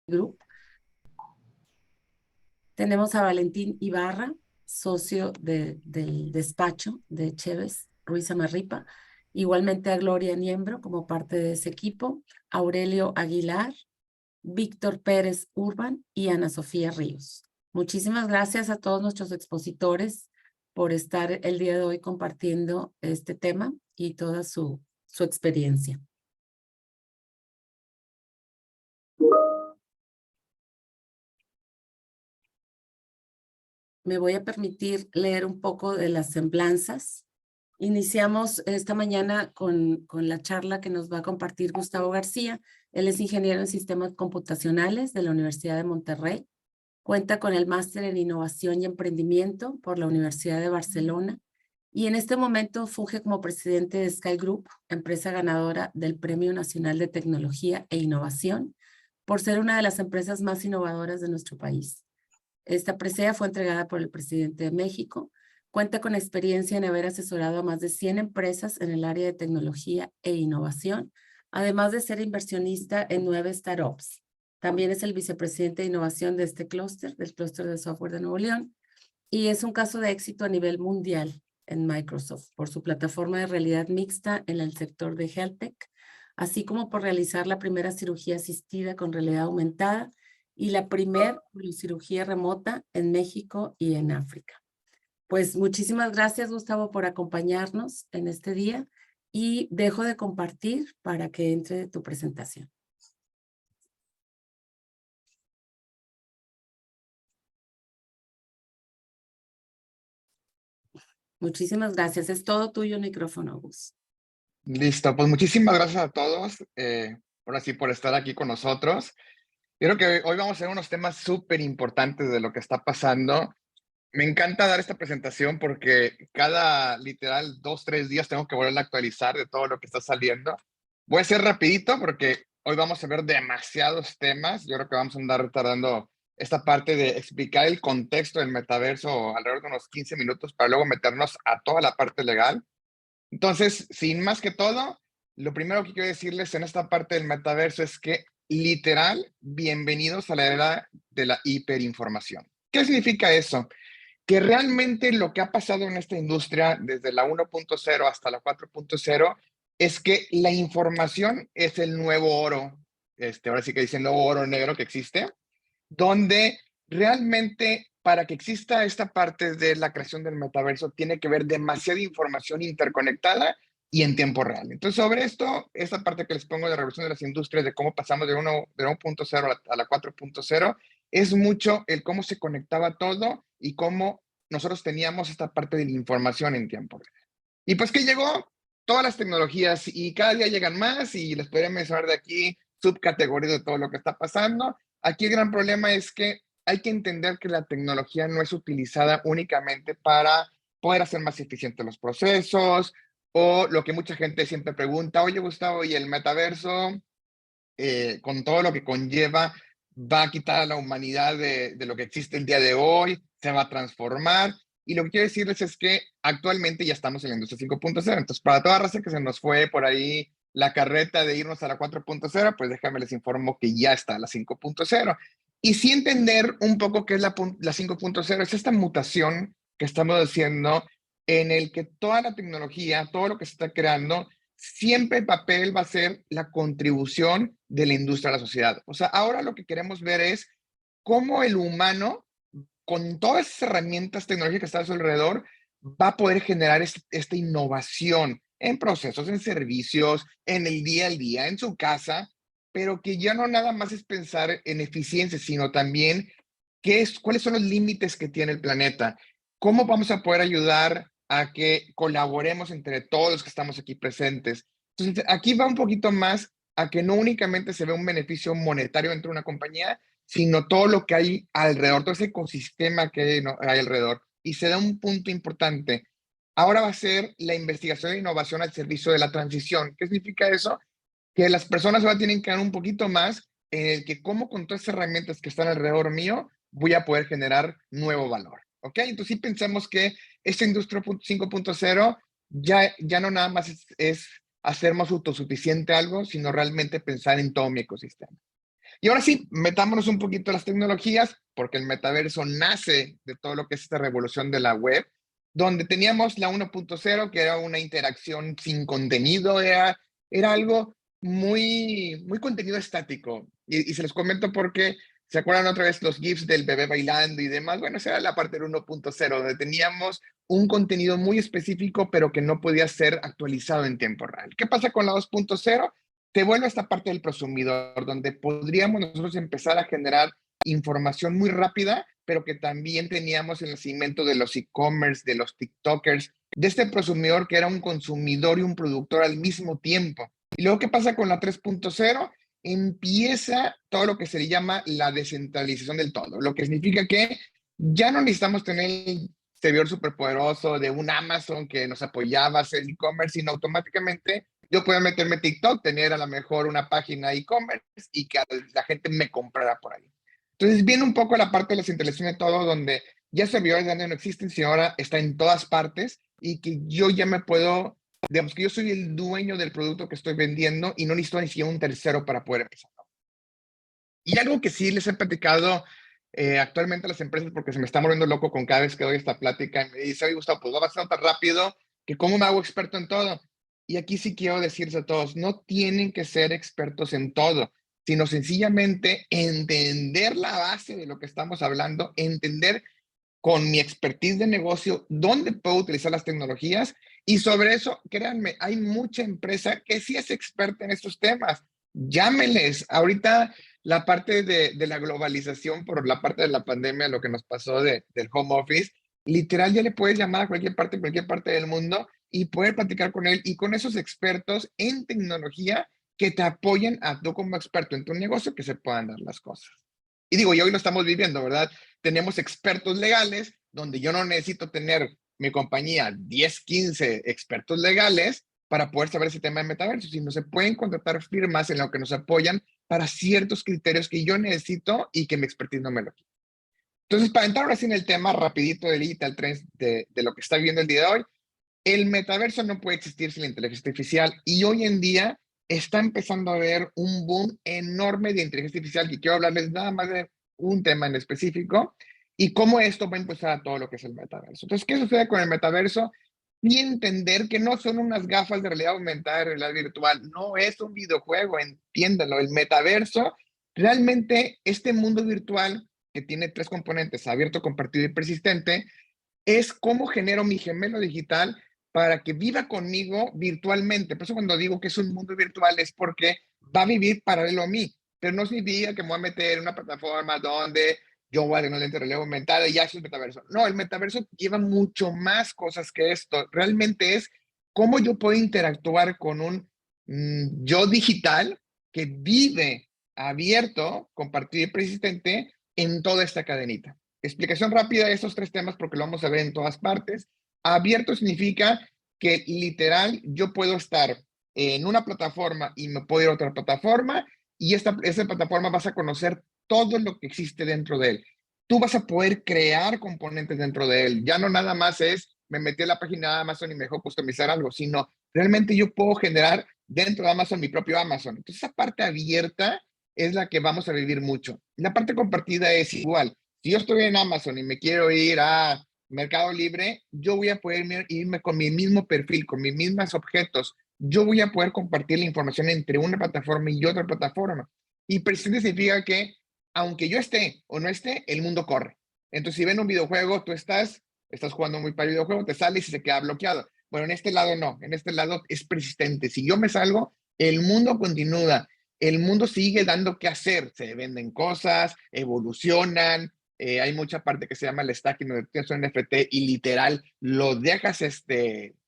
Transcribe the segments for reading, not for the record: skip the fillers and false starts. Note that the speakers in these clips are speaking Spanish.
Group. Tenemos a Valentín Ibarra, socio del despacho de Chévez Ruiz Amarripa. Igualmente a Gloria Niembro como parte de ese equipo, Aurelio Aguilar, Víctor Pérez Urban y Ana Sofía Ríos. Muchísimas gracias a todos nuestros expositores por estar el día de hoy compartiendo este tema y toda su experiencia. Me voy a permitir leer un poco de las semblanzas. Iniciamos esta mañana con la charla que nos va a compartir Gustavo García. Él es ingeniero en sistemas computacionales de la Universidad de Monterrey. Cuenta con el máster en innovación y emprendimiento por la Universidad de Barcelona y en este momento funge como presidente de Sky Group, empresa ganadora del Premio Nacional de Tecnología e Innovación, por ser una de las empresas más innovadoras de nuestro país. Esta presea fue entregada por el presidente de México. Cuenta con experiencia en haber asesorado a más de 100 empresas en el área de tecnología e innovación, además de ser inversionista en 9 startups. También es el vicepresidente de innovación de este clúster, del clúster de software de Nuevo León, y es un caso de éxito a nivel mundial en Microsoft por su plataforma de realidad mixta en el sector de Health Tech, así como por realizar la primera cirugía asistida con realidad aumentada y la primera cirugía remota en México y en África. Pues muchísimas gracias, Gustavo, por acompañarnos en este día y dejo de compartir para que entre tu presentación. Muchísimas gracias. Es todo tuyo el micrófono, Gus. Listo, pues muchísimas gracias a todos, ahora sí, por estar aquí con nosotros. Creo que hoy vamos a hacer unos temas súper importantes de lo que está pasando. Me encanta dar esta presentación porque cada, literal, 2, 3 días tengo que volver a actualizar de todo lo que está saliendo. Voy a ser rapidito porque hoy vamos a ver demasiados temas. Yo creo que vamos a andar tardando esta parte de explicar el contexto del metaverso alrededor de unos 15 minutos para luego meternos a toda la parte legal. Entonces, sin más que todo, lo primero que quiero decirles en esta parte del metaverso es que, literal, bienvenidos a la era de la hiperinformación. ¿Qué significa eso? Que realmente lo que ha pasado en esta industria desde la 1.0 hasta la 4.0 es que la información es el nuevo oro, ahora sí que dicen nuevo oro negro que existe, donde realmente para que exista esta parte de la creación del metaverso tiene que haber demasiada información interconectada y en tiempo real. Entonces, sobre esto, esta parte que les pongo de revolución de las industrias, de cómo pasamos de 1.0 a la 4.0, es mucho el cómo se conectaba todo y cómo nosotros teníamos esta parte de la información en tiempo real. Y pues que llegó todas las tecnologías y cada día llegan más y les podría mencionar de aquí subcategorías de todo lo que está pasando. Aquí el gran problema es que hay que entender que la tecnología no es utilizada únicamente para poder hacer más eficientes los procesos o lo que mucha gente siempre pregunta, oye Gustavo, ¿y el metaverso con todo lo que conlleva va a quitar a la humanidad de lo que existe el día de hoy? ¿Se va a transformar? Y lo que quiero decirles es que actualmente ya estamos en la industria 5.0. Entonces, para toda raza que se nos fue por ahí la carreta de irnos a la 4.0, pues déjame les informo que ya está la 5.0. Y sí entender un poco qué es la 5.0, es esta mutación que estamos haciendo en el que toda la tecnología, todo lo que se está creando, siempre el papel va a ser la contribución de la industria a la sociedad. O sea, ahora lo que queremos ver es cómo el humano, con todas esas herramientas tecnológicas que están a su alrededor, va a poder generar esta innovación en procesos, en servicios, en el día a día, en su casa, pero que ya no nada más es pensar en eficiencia, sino también cuáles son los límites que tiene el planeta, cómo vamos a poder ayudar a que colaboremos entre todos los que estamos aquí presentes. Entonces, aquí va un poquito más a que no únicamente se ve un beneficio monetario dentro de una compañía, sino todo lo que hay alrededor, todo ese ecosistema que hay alrededor. Y se da un punto importante. Ahora va a ser la investigación e innovación al servicio de la transición. ¿Qué significa eso? Que las personas ahora tienen que dar un poquito más en el que cómo con todas esas herramientas que están alrededor mío voy a poder generar nuevo valor. ¿Ok? Entonces sí pensamos que esta industria 5.0 ya no nada más es hacer más autosuficiente algo, sino realmente pensar en todo mi ecosistema. Y ahora sí, metámonos un poquito a las tecnologías, porque el metaverso nace de todo lo que es esta revolución de la web, donde teníamos la 1.0, que era una interacción sin contenido, era algo muy contenido estático. Y se los comento porque, ¿se acuerdan otra vez los GIFs del bebé bailando y demás? Bueno, esa era la parte del 1.0, donde teníamos un contenido muy específico, pero que no podía ser actualizado en tiempo real. ¿Qué pasa con la 2.0? Te vuelve a esta parte del prosumidor, donde podríamos nosotros empezar a generar información muy rápida, pero que también teníamos el nacimiento de los e-commerce, de los TikTokers, de este prosumidor que era un consumidor y un productor al mismo tiempo. Y luego, ¿qué pasa con la 3.0? Empieza todo lo que se le llama la descentralización del todo, lo que significa que ya no necesitamos tener el servidor superpoderoso de un Amazon que nos apoyaba a hacer e-commerce, sino automáticamente yo podía meterme TikTok, tener a lo mejor una página e-commerce y que la gente me comprara por ahí. Entonces viene un poco la parte de la centralización de todo, donde ya servidores de no existen, sino ahora está en todas partes y que yo ya me puedo, digamos que yo soy el dueño del producto que estoy vendiendo y no necesito ni siquiera un tercero para poder empezar. Y algo que sí les he platicado actualmente a las empresas, porque se me está volviendo loco con cada vez que doy esta plática, y me dice, oye Gustavo, pues va a ser tan rápido que cómo me hago experto en todo. Y aquí sí quiero decirles a todos, no tienen que ser expertos en todo, sino sencillamente entender la base de lo que estamos hablando, entender con mi expertise de negocio dónde puedo utilizar las tecnologías y sobre eso, créanme, hay mucha empresa que sí es experta en estos temas. Llámenles. Ahorita la parte de la globalización por la parte de la pandemia, lo que nos pasó del home office, literal ya le puedes llamar a cualquier parte del mundo y poder platicar con él y con esos expertos en tecnología que te apoyen a tú como experto en tu negocio que se puedan dar las cosas. Y digo, y hoy lo estamos viviendo, ¿verdad? Tenemos expertos legales donde yo no necesito tener mi compañía 10, 15 expertos legales para poder saber ese tema de metaverso, sino se pueden contratar firmas en lo que nos apoyan para ciertos criterios que yo necesito y que mi expertise no me lo quita. Entonces, para entrar ahora sí en el tema rapidito del Digital Trends de lo que está viendo el día de hoy, el metaverso no puede existir sin la inteligencia artificial y hoy en día está empezando a haber un boom enorme de inteligencia artificial y quiero hablarles nada más de un tema en específico y cómo esto va a impulsar a todo lo que es el metaverso. Entonces, ¿qué sucede con el metaverso? Y entender que no son unas gafas de realidad aumentada, de realidad virtual, no es un videojuego, entiéndanlo. El metaverso, realmente este mundo virtual que tiene tres componentes, abierto, compartido y persistente, es cómo genero mi gemelo digital para que viva conmigo virtualmente. Por eso cuando digo que es un mundo virtual es porque va a vivir paralelo a mí, pero no significa que me voy a meter en una plataforma donde yo voy a tener un lente de realidad aumentada y ya es un metaverso. No, el metaverso lleva mucho más cosas que esto. Realmente es cómo yo puedo interactuar con un yo digital que vive abierto, compartido y persistente en toda esta cadenita. Explicación rápida de estos tres temas porque lo vamos a ver en todas partes. Abierto significa que literal yo puedo estar en una plataforma y me puedo ir a otra plataforma y esa plataforma vas a conocer todo lo que existe dentro de él. Tú vas a poder crear componentes dentro de él. Ya no nada más es me metí a la página de Amazon y me dejó customizar algo, sino realmente yo puedo generar dentro de Amazon mi propio Amazon. Entonces esa parte abierta es la que vamos a vivir mucho. La parte compartida es igual. Si yo estoy en Amazon y me quiero ir a Mercado Libre, yo voy a poder irme con mi mismo perfil, con mis mismos objetos. Yo voy a poder compartir la información entre una plataforma y otra plataforma. Y persistente significa que aunque yo esté o no esté, el mundo corre. Entonces, si ven un videojuego, tú estás jugando muy para el videojuego, te sales y se queda bloqueado. Bueno, en este lado no, en este lado es persistente. Si yo me salgo, el mundo continúa, el mundo sigue dando qué hacer, se venden cosas, evolucionan, hay mucha parte que se llama el stacking, donde tienes un NFT y literal lo dejas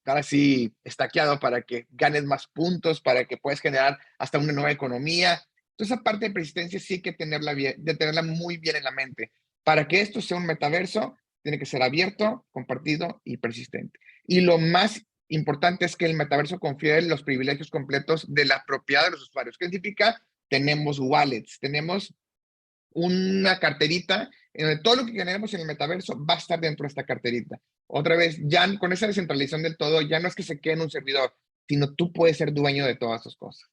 ahora sí estaqueado para que ganes más puntos, para que puedas generar hasta una nueva economía. Entonces, esa parte de persistencia sí hay que tenerla muy bien en la mente. Para que esto sea un metaverso, tiene que ser abierto, compartido y persistente. Y lo más importante es que el metaverso confiere los privilegios completos de la propiedad de los usuarios. ¿Qué significa? Tenemos wallets, tenemos una carterita en donde todo lo que generemos en el metaverso va a estar dentro de esta carterita. Otra vez, ya con esa descentralización del todo, ya no es que se quede en un servidor, sino tú puedes ser dueño de todas sus cosas.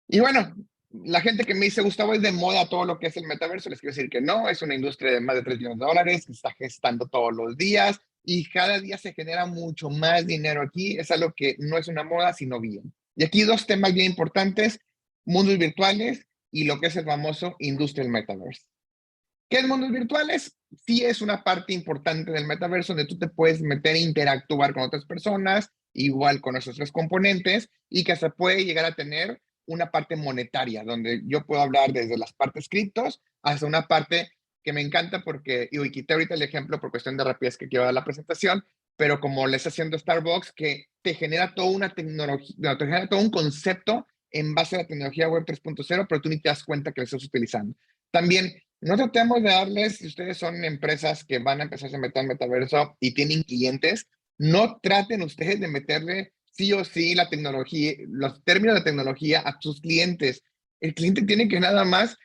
Y bueno, La gente que me dice, Gustavo, es de moda todo lo que es el metaverso, les quiero decir que no, es una industria de más de $3 billones que se está gestando todos los días y cada día se genera mucho más dinero aquí. Es algo que no es una moda, sino bien. Y aquí dos temas bien importantes, mundos virtuales y lo que es el famoso industria del metaverso. ¿Qué es mundos virtuales? Sí es una parte importante del metaverso donde tú te puedes meter e interactuar con otras personas, igual con esos tres componentes, y que se puede llegar a tener una parte monetaria, donde yo puedo hablar desde las partes criptos hasta una parte que me encanta porque, y quité ahorita el ejemplo por cuestión de rapidez que quiero dar la presentación, pero como le está haciendo Starbucks, que te genera toda una tecnología, te genera todo un concepto en base a la tecnología web 3.0, pero tú ni te das cuenta que lo estás utilizando. También no tratemos de darles, si ustedes son empresas que van a empezar a meter en metaverso y tienen clientes, no traten ustedes de meterle sí o sí la tecnología, los términos de tecnología a sus clientes. El cliente tiene que nada más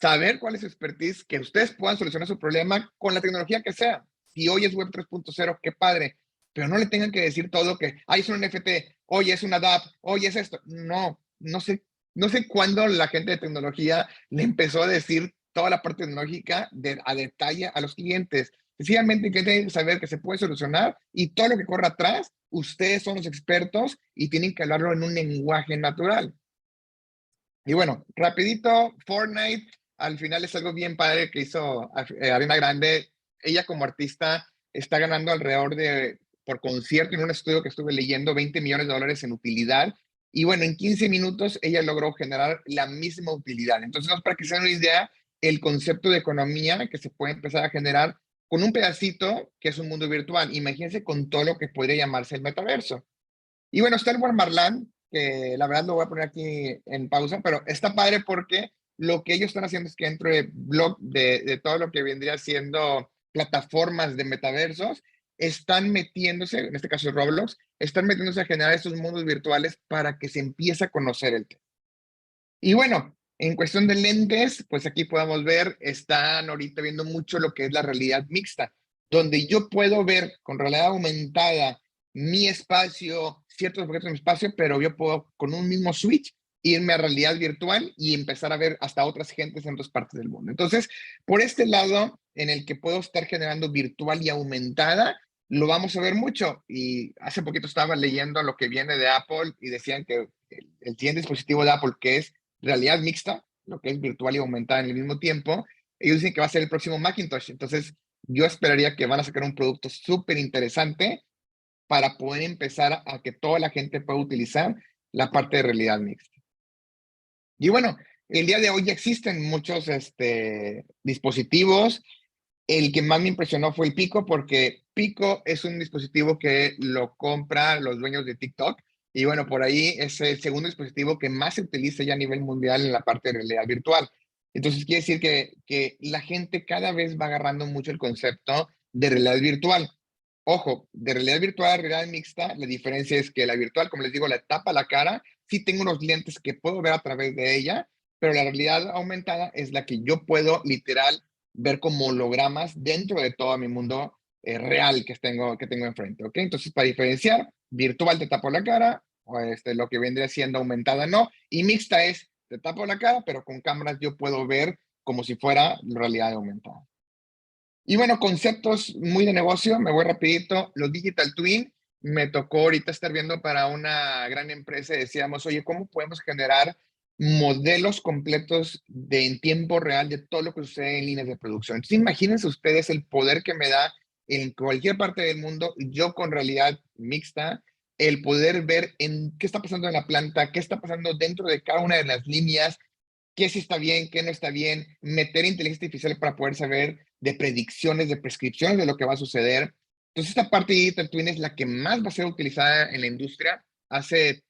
saber cuál es su expertise, que ustedes puedan solucionar su problema con la tecnología que sea. Si hoy es Web 3.0, qué padre, pero no le tengan que decir todo que, es un NFT, hoy es una DApp, hoy es esto. No, no sé cuándo la gente de tecnología le empezó a decir toda la parte tecnológica a detalle a los clientes. Sencillamente que tienen que saber que se puede solucionar y todo lo que corre atrás, ustedes son los expertos y tienen que hablarlo en un lenguaje natural. Y bueno, rapidito, Fortnite al final es algo bien padre que hizo Ariana Grande. Ella como artista está ganando alrededor de, por concierto, en un estudio que estuve leyendo, $20 millones en utilidad. Y bueno, en 15 minutos ella logró generar la misma utilidad. Entonces, para que se den una idea, el concepto de economía que se puede empezar a generar con un pedacito que es un mundo virtual. Imagínense con todo lo que podría llamarse el metaverso. Y bueno, está el Warmarland, que la verdad lo voy a poner aquí en pausa, pero está padre porque lo que ellos están haciendo es que dentro de blog, de todo lo que vendría siendo plataformas de metaversos, están metiéndose, en este caso Roblox, están metiéndose a generar estos mundos virtuales para que se empiece a conocer el tema. Y bueno, en cuestión de lentes, pues aquí podemos ver, están ahorita viendo mucho lo que es la realidad mixta, donde yo puedo ver con realidad aumentada mi espacio, ciertos objetos en mi espacio, pero yo puedo con un mismo switch irme a realidad virtual y empezar a ver hasta otras gentes en otras partes del mundo. Entonces, por este lado, en el que puedo estar generando virtual y aumentada, lo vamos a ver mucho. Y hace poquito estaba leyendo lo que viene de Apple y decían que el siguiente dispositivo de Apple, que es realidad mixta, lo que es virtual y aumentada en el mismo tiempo, ellos dicen que va a ser el próximo Macintosh. Entonces, yo esperaría que van a sacar un producto súper interesante para poder empezar a que toda la gente pueda utilizar la parte de realidad mixta. Y bueno, el día de hoy ya existen muchos dispositivos. El que más me impresionó fue el Pico, porque Pico es un dispositivo que lo compran los dueños de TikTok. Y bueno, por ahí es el segundo dispositivo que más se utiliza ya a nivel mundial en la parte de realidad virtual. Entonces, quiere decir que la gente cada vez va agarrando mucho el concepto de realidad virtual. Ojo, de realidad virtual a realidad mixta, la diferencia es que la virtual, como les digo, la tapa la cara. Sí tengo unos lentes que puedo ver a través de ella, pero la realidad aumentada es la que yo puedo literal ver como hologramas dentro de todo mi mundo real que tengo enfrente, ¿ok? Entonces, para diferenciar, virtual te tapo la cara, o lo que vendría siendo aumentada no, y mixta es, te tapo la cara, pero con cámaras yo puedo ver como si fuera realidad aumentada. Y bueno, conceptos muy de negocio, me voy rapidito, los Digital Twin, me tocó ahorita estar viendo para una gran empresa y decíamos, oye, ¿cómo podemos generar modelos completos en tiempo real de todo lo que sucede en líneas de producción? Entonces, imagínense ustedes el poder que me da en cualquier parte del mundo, yo con realidad mixta, el poder ver en qué está pasando en la planta, qué está pasando dentro de cada una de las líneas, qué sí está bien, qué no está bien, meter inteligencia artificial para poder saber de predicciones, de prescripciones de lo que va a suceder. Entonces, esta parte de Digital Twin es la que más va a ser utilizada en la industria. Hace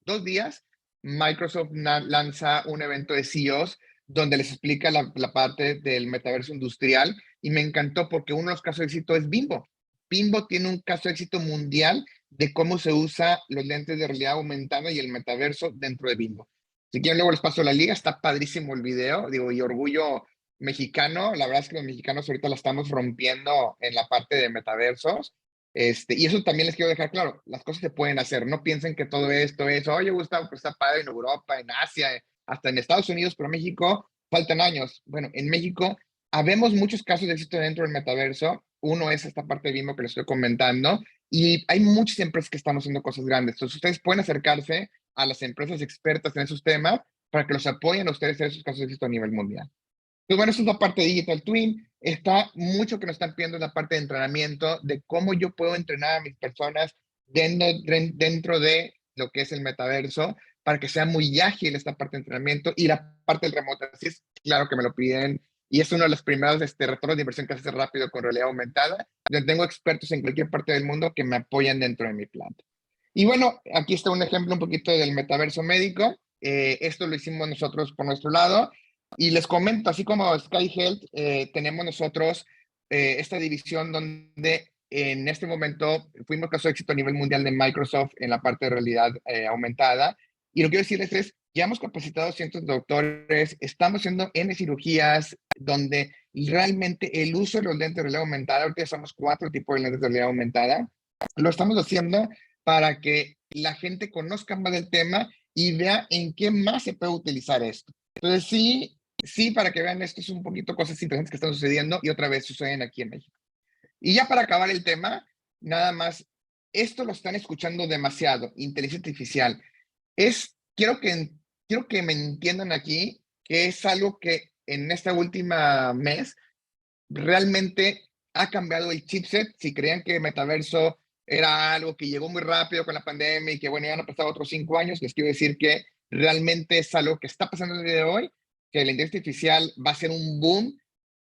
2 días, Microsoft lanza un evento de CEOs donde les explica la parte del metaverso industrial y me encantó porque uno de los casos de éxito es Bimbo. Bimbo tiene un caso de éxito mundial de cómo se usa los lentes de realidad aumentada y el metaverso dentro de Bimbo. Si quieren, luego les paso la liga. Está padrísimo el video. Digo, y orgullo mexicano. La verdad es que los mexicanos ahorita la estamos rompiendo en la parte de metaversos. Y eso también les quiero dejar claro. Las cosas se pueden hacer. No piensen que todo esto es, oye, Gustavo, pues está padre en Europa, en Asia, hasta en Estados Unidos, pero México faltan años. Bueno, en México habemos muchos casos de éxito dentro del metaverso. Uno es esta parte de Vimo que les estoy comentando, y hay muchas empresas que están haciendo cosas grandes. Entonces, ustedes pueden acercarse a las empresas expertas en esos temas para que los apoyen a ustedes en esos casos de éxito a nivel mundial. Pues bueno, esa es la parte de Digital Twin. Está mucho que nos están pidiendo en la parte de entrenamiento, de cómo yo puedo entrenar a mis personas dentro de lo que es el metaverso, para que sea muy ágil esta parte de entrenamiento y la parte del remoto. Así es, claro que me lo piden. Y es uno de los primeros retornos de inversión que hace rápido con realidad aumentada, donde tengo expertos en cualquier parte del mundo que me apoyan dentro de mi plan. Y bueno, aquí está un ejemplo un poquito del metaverso médico. Esto lo hicimos nosotros por nuestro lado. Y les comento, así como Sky Health, tenemos nosotros esta división donde en este momento fuimos caso de éxito a nivel mundial de Microsoft en la parte de realidad aumentada. Y lo que quiero decirles es, ya hemos capacitado cientos de doctores, estamos haciendo N cirugías donde realmente el uso de los lentes de realidad aumentada, ahorita usamos 4 tipos de lentes de realidad aumentada, lo estamos haciendo para que la gente conozca más del tema y vea en qué más se puede utilizar esto. Entonces, sí, para que vean, esto es un poquito cosas interesantes que están sucediendo y otra vez suceden aquí en México. Y ya para acabar el tema, nada más, esto lo están escuchando demasiado, inteligencia artificial. Quiero que me entiendan aquí que es algo que en esta última mes realmente ha cambiado el chipset. Si creían que metaverso era algo que llegó muy rápido con la pandemia y que bueno, ya han pasado otros 5 años, les quiero decir que realmente es algo que está pasando el día de hoy, que la inteligencia artificial va a ser un boom,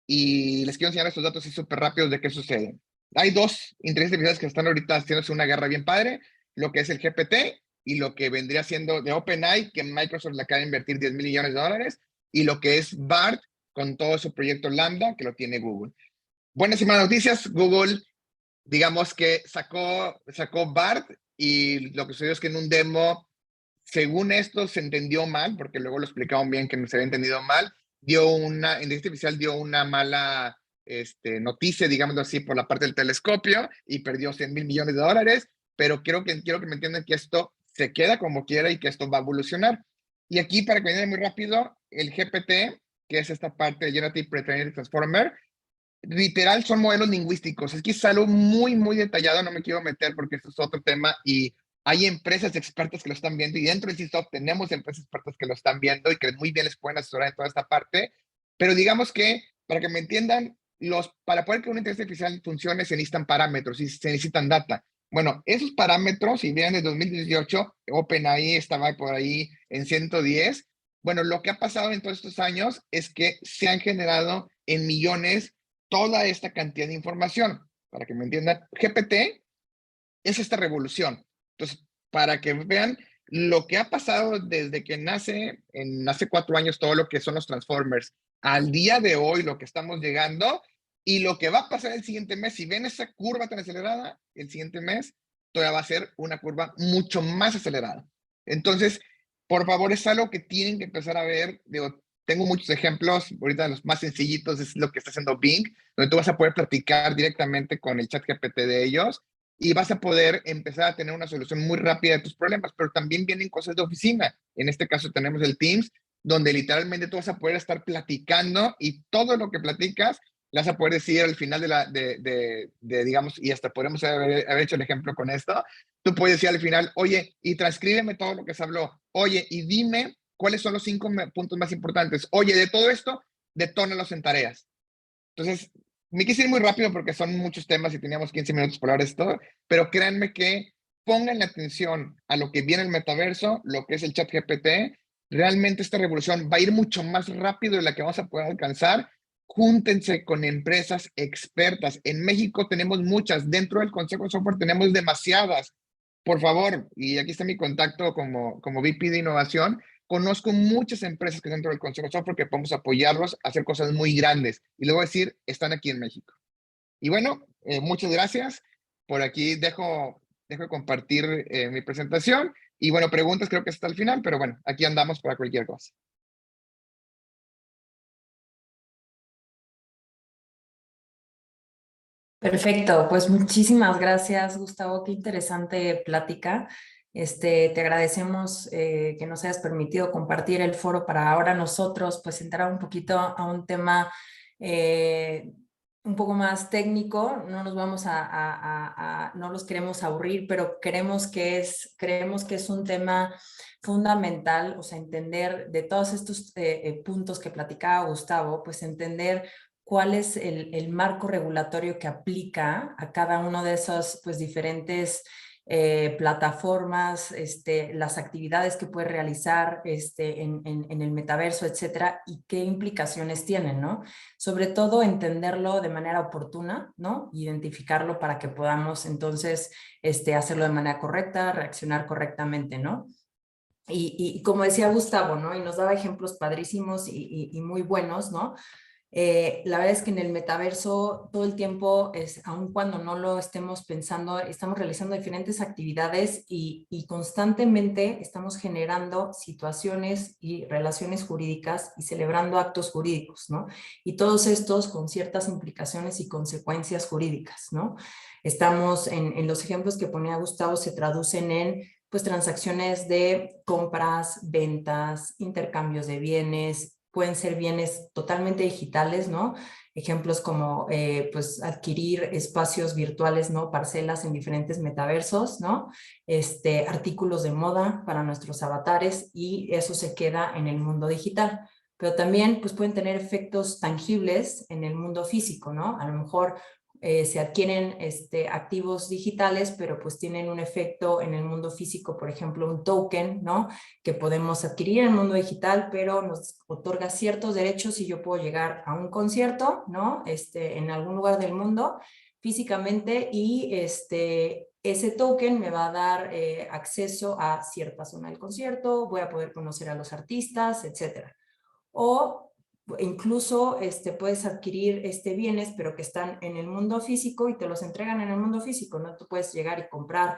y les quiero enseñar estos datos así súper rápidos de qué sucede. Hay 2 inteligencias artificiales que están ahorita haciéndose una guerra bien padre, lo que es el GPT y lo que vendría siendo de OpenAI, que Microsoft le acaba de invertir $10 millones, y lo que es BART con todo su proyecto Lambda, que lo tiene Google. Buenas y malas noticias, Google, digamos que sacó BART, y lo que sucedió es que en un demo, según esto, se entendió mal, porque luego lo explicaron bien que no se había entendido mal, inteligencia artificial dio una mala noticia, digamos así, por la parte del telescopio y perdió $100 millones, pero quiero que me entiendan que esto se queda como quiera y que esto va a evolucionar. Y aquí, para que vean muy rápido, el GPT, que es esta parte de Generative Pre-trained Transformer, literal son modelos lingüísticos. Es que es algo muy, muy detallado, no me quiero meter porque esto es otro tema, y hay empresas expertas que lo están viendo, y dentro de CISOP tenemos empresas expertas que lo están viendo y que muy bien les pueden asesorar en toda esta parte. Pero digamos que, para que me entiendan, para poder que una inteligencia artificial funcione se necesitan parámetros y se necesitan data. Bueno, esos parámetros, si vienen de 2018, OpenAI estaba por ahí en 110. Bueno, lo que ha pasado en todos estos años es que se han generado en millones toda esta cantidad de información. Para que me entiendan, GPT es esta revolución. Entonces, para que vean lo que ha pasado desde que nace, hace 4 años, todo lo que son los Transformers, al día de hoy, lo que estamos llegando, y lo que va a pasar el siguiente mes. Si ven esa curva tan acelerada, el siguiente mes todavía va a ser una curva mucho más acelerada. Entonces, por favor, es algo que tienen que empezar a ver. Digo, tengo muchos ejemplos, ahorita los más sencillitos es lo que está haciendo Bing, donde tú vas a poder platicar directamente con el chat GPT de ellos, y vas a poder empezar a tener una solución muy rápida de tus problemas. Pero también vienen cosas de oficina. En este caso tenemos el Teams, donde literalmente tú vas a poder estar platicando, y todo lo que platicas le vas a poder decir al final digamos, y hasta podemos haber hecho el ejemplo con esto, tú puedes decir al final, oye, y transcríbeme todo lo que se habló, oye, y dime cuáles son los 5 puntos más importantes, oye, de todo esto, detónalos en tareas. Entonces, me quise ir muy rápido porque son muchos temas y teníamos 15 minutos para hablar de esto, pero créanme que pongan la atención a lo que viene el metaverso, lo que es el chat GPT. Realmente esta revolución va a ir mucho más rápido de la que vamos a poder alcanzar. Júntense con empresas expertas. En México tenemos muchas, dentro del Consejo de Software tenemos demasiadas. Por favor, y aquí está mi contacto como VP de Innovación, conozco muchas empresas que dentro del Consejo de Software que podemos apoyarlos a hacer cosas muy grandes. Y luego decir, están aquí en México. Y bueno, muchas gracias. Por aquí dejo de compartir mi presentación. Y bueno, preguntas creo que hasta el final, pero bueno, aquí andamos para cualquier cosa. Perfecto, pues muchísimas gracias, Gustavo. Qué interesante plática. Te agradecemos que nos hayas permitido compartir el foro para ahora nosotros pues entrar un poquito a un tema un poco más técnico. No nos vamos no los queremos aburrir, pero creemos que es un tema fundamental, o sea, entender de todos estos puntos que platicaba Gustavo, pues entender cuál es el marco regulatorio que aplica a cada uno de esos pues diferentes plataformas, las actividades que puedes realizar en el metaverso, etcétera, y qué implicaciones tienen, ¿no? Sobre todo entenderlo de manera oportuna, ¿no? Identificarlo para que podamos entonces hacerlo de manera correcta, reaccionar correctamente, ¿no? Y como decía Gustavo, ¿no? Y nos daba ejemplos padrísimos y muy buenos, ¿no? La verdad es que en el metaverso todo el tiempo, aun cuando no lo estemos pensando, estamos realizando diferentes actividades y constantemente estamos generando situaciones y relaciones jurídicas y celebrando actos jurídicos, ¿no? Y todos estos con ciertas implicaciones y consecuencias jurídicas, ¿no? Estamos en los ejemplos que ponía Gustavo, se traducen en pues transacciones de compras, ventas, intercambios de bienes, pueden ser bienes totalmente digitales, ¿no? Ejemplos como pues adquirir espacios virtuales, ¿no? Parcelas en diferentes metaversos, ¿no? Artículos de moda para nuestros avatares y eso se queda en el mundo digital. Pero también pues pueden tener efectos tangibles en el mundo físico, ¿no? A lo mejor se adquieren activos digitales, pero pues tienen un efecto en el mundo físico, por ejemplo, un token, ¿no? Que podemos adquirir en el mundo digital, pero nos otorga ciertos derechos y yo puedo llegar a un concierto, ¿no? En algún lugar del mundo físicamente y ese token me va a dar acceso a cierta zona del concierto, voy a poder conocer a los artistas, etcétera. O incluso puedes adquirir bienes, pero que están en el mundo físico y te los entregan en el mundo físico, ¿no? Tú puedes llegar y comprar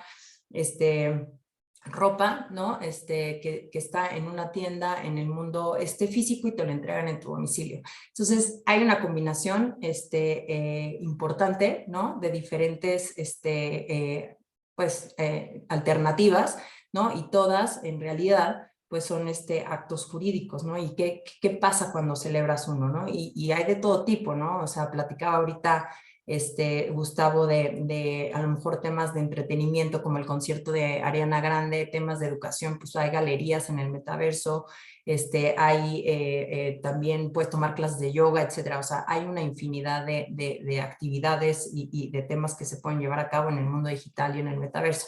ropa, ¿no? Que está en una tienda en el mundo físico y te lo entregan en tu domicilio. Entonces, hay una combinación importante, ¿no? De diferentes alternativas, ¿no? Y todas, en realidad, pues son actos jurídicos, ¿no? ¿Y qué pasa cuando celebras uno, ¿no? Y hay de todo tipo, ¿no? O sea, platicaba ahorita Gustavo de a lo mejor temas de entretenimiento como el concierto de Ariana Grande, temas de educación, pues hay galerías en el metaverso, hay también puedes tomar clases de yoga, etcétera. O sea, hay una infinidad de actividades y de temas que se pueden llevar a cabo en el mundo digital y en el metaverso.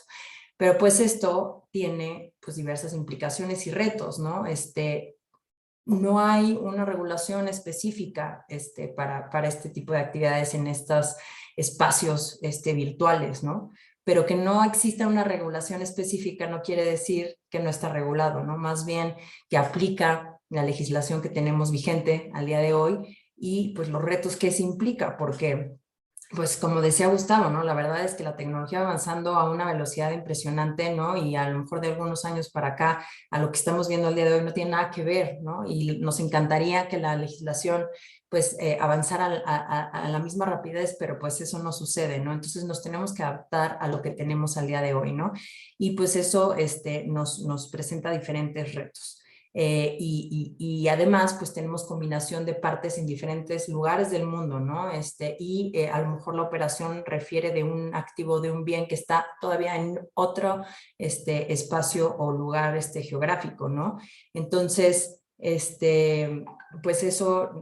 Pero pues esto tiene pues diversas implicaciones y retos, ¿no? No hay una regulación específica para este tipo de actividades en estos espacios virtuales, ¿no? Pero que no exista una regulación específica no quiere decir que no está regulado, ¿no? Más bien que aplica la legislación que tenemos vigente al día de hoy y pues los retos que se implica, porque pues como decía Gustavo, ¿no? La verdad es que la tecnología va avanzando a una velocidad impresionante, ¿no? Y a lo mejor de algunos años para acá, a lo que estamos viendo el día de hoy no tiene nada que ver, ¿no? Y nos encantaría que la legislación pues avanzara a la misma rapidez, pero pues eso no sucede, ¿no? Entonces nos tenemos que adaptar a lo que tenemos al día de hoy, ¿no? Y pues eso nos presenta diferentes retos. Y además, pues tenemos combinación de partes en diferentes lugares del mundo, ¿no? A lo mejor la operación refiere de un activo, de un bien que está todavía en otro espacio o lugar geográfico, ¿no? Entonces, pues eso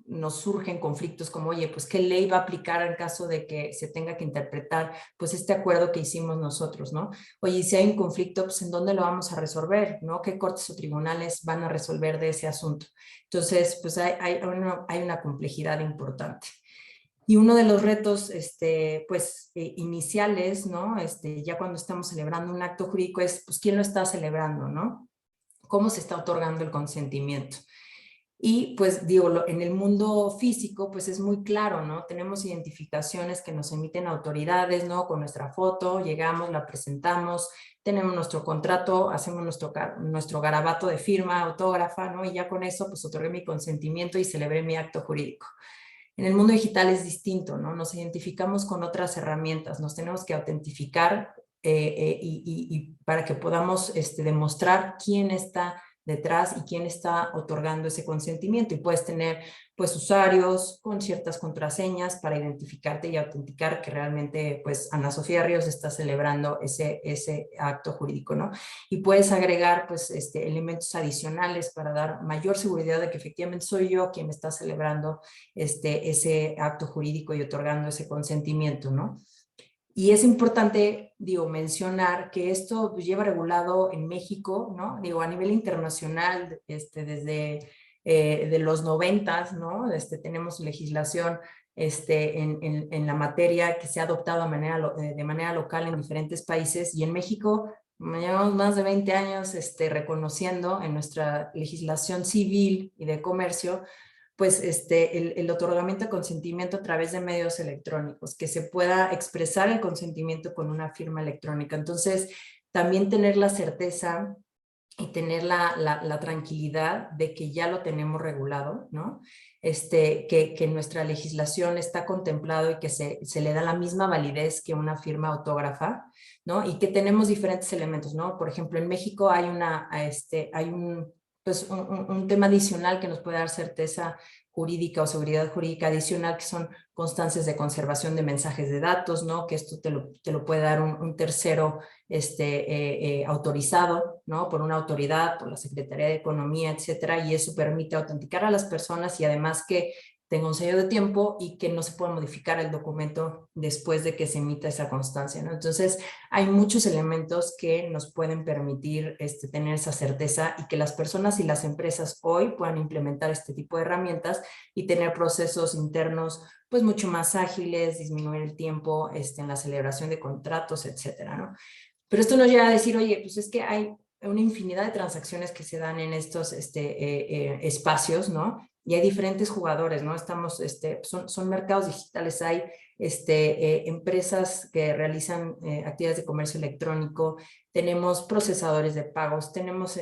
nos surgen conflictos como, oye, pues qué ley va a aplicar en caso de que se tenga que interpretar pues este acuerdo que hicimos nosotros, ¿no? Oye, y si hay un conflicto, pues ¿en dónde lo vamos a resolver, no? ¿Qué cortes o tribunales van a resolver de ese asunto? Entonces, pues hay una complejidad importante. Y uno de los retos, iniciales, ¿no? Ya cuando estamos celebrando un acto jurídico es, pues, ¿quién lo está celebrando, no? ¿Cómo se está otorgando el consentimiento? Y pues digo, en el mundo físico pues es muy claro, ¿no? Tenemos identificaciones que nos emiten autoridades, ¿no? Con nuestra foto, llegamos, la presentamos, tenemos nuestro contrato, hacemos nuestro garabato de firma, autógrafa, ¿no? Y ya con eso pues otorgué mi consentimiento y celebré mi acto jurídico. En el mundo digital es distinto, ¿no? Nos identificamos con otras herramientas, nos tenemos que autentificar y para que podamos demostrar quién está detrás y quién está otorgando ese consentimiento. Y puedes tener pues usuarios con ciertas contraseñas para identificarte y autenticar que realmente pues Ana Sofía Ríos está celebrando ese acto jurídico, ¿no? Y puedes agregar pues elementos adicionales para dar mayor seguridad de que efectivamente soy yo quien está celebrando ese acto jurídico y otorgando ese consentimiento, ¿no? Y es importante, digo, mencionar que esto lleva regulado en México, ¿no? Digo, a nivel internacional, desde de los 90, ¿no? Tenemos legislación en la materia que se ha adoptado de manera local en diferentes países, y en México llevamos más de 20 años reconociendo en nuestra legislación civil y de comercio pues el otorgamiento de consentimiento a través de medios electrónicos, que se pueda expresar el consentimiento con una firma electrónica. Entonces, también tener la certeza y tener la tranquilidad de que ya lo tenemos regulado, ¿no? Que nuestra legislación está contemplado y que se le da la misma validez que una firma autógrafa, ¿no? Y que tenemos diferentes elementos, ¿no? Por ejemplo, en México hay un tema adicional que nos puede dar certeza jurídica o seguridad jurídica adicional, que son constancias de conservación de mensajes de datos, ¿no? Que esto te lo puede dar un tercero autorizado, ¿no? Por una autoridad, por la Secretaría de Economía, etcétera, y eso permite autenticar a las personas y además que tenga un sello de tiempo y que no se pueda modificar el documento después de que se emita esa constancia, ¿no? Entonces, hay muchos elementos que nos pueden permitir tener esa certeza y que las personas y las empresas hoy puedan implementar este tipo de herramientas y tener procesos internos pues mucho más ágiles, disminuir el tiempo en la celebración de contratos, etcétera, ¿no? Pero esto nos lleva a decir, oye, pues es que hay una infinidad de transacciones que se dan en estos espacios, ¿no? Y hay diferentes jugadores, ¿no? Son mercados digitales, hay empresas que realizan actividades de comercio electrónico, tenemos procesadores de pagos, tenemos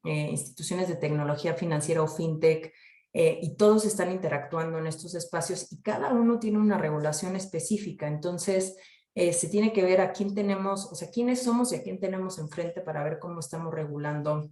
instituciones de tecnología financiera o fintech, y todos están interactuando en estos espacios y cada uno tiene una regulación específica. Entonces, se tiene que ver a quién tenemos, o sea, quiénes somos y a quién tenemos enfrente para ver cómo estamos regulando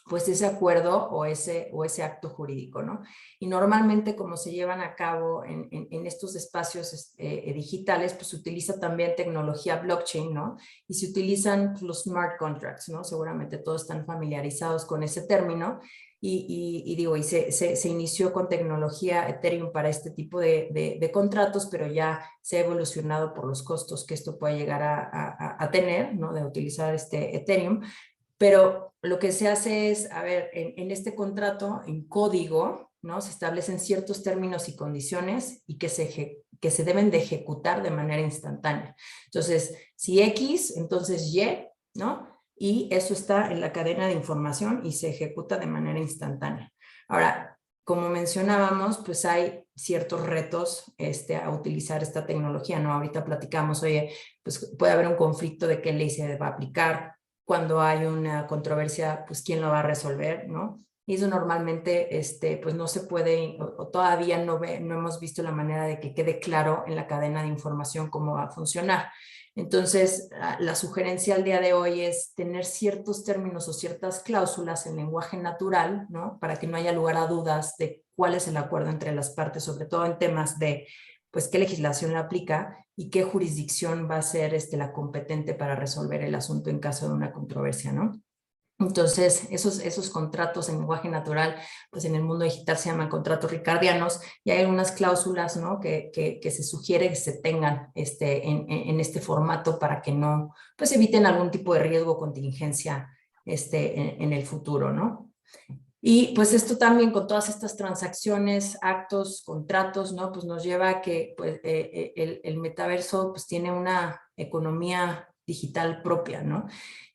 pues ese acuerdo o ese acto jurídico, ¿no? Y normalmente como se llevan a cabo en estos espacios digitales, pues se utiliza también tecnología blockchain, ¿no? Y se utilizan los smart contracts, ¿no? Seguramente todos están familiarizados con ese término. Y se inició con tecnología Ethereum para este tipo de contratos, pero ya se ha evolucionado por los costos que esto puede llegar a tener, ¿no? De utilizar Ethereum. Pero lo que se hace es, a ver, en este contrato, en código, ¿no? Se establecen ciertos términos y condiciones y que se deben de ejecutar de manera instantánea. Entonces, si X, entonces Y, ¿no? Y eso está en la cadena de información y se ejecuta de manera instantánea. Ahora, como mencionábamos, pues hay ciertos retos a utilizar esta tecnología, ¿no? Ahorita platicamos, oye, pues puede haber un conflicto de qué ley se va a aplicar. Cuando hay una controversia, pues quién lo va a resolver, ¿no? Y eso normalmente, pues no se puede, o todavía no hemos visto la manera de que quede claro en la cadena de información cómo va a funcionar. Entonces, la sugerencia al día de hoy es tener ciertos términos o ciertas cláusulas en lenguaje natural, ¿no? Para que no haya lugar a dudas de cuál es el acuerdo entre las partes, sobre todo en temas de pues qué legislación la aplica y qué jurisdicción va a ser la competente para resolver el asunto en caso de una controversia, ¿no? Entonces, esos contratos en lenguaje natural, pues en el mundo digital se llaman contratos ricardianos y hay algunas cláusulas, ¿no? que se sugiere que se tengan en este formato para que no, pues eviten algún tipo de riesgo o contingencia en el futuro, ¿no? Y pues esto también con todas estas transacciones, actos, contratos, ¿no? Pues nos lleva a que pues, el metaverso pues tiene una economía digital propia, ¿no?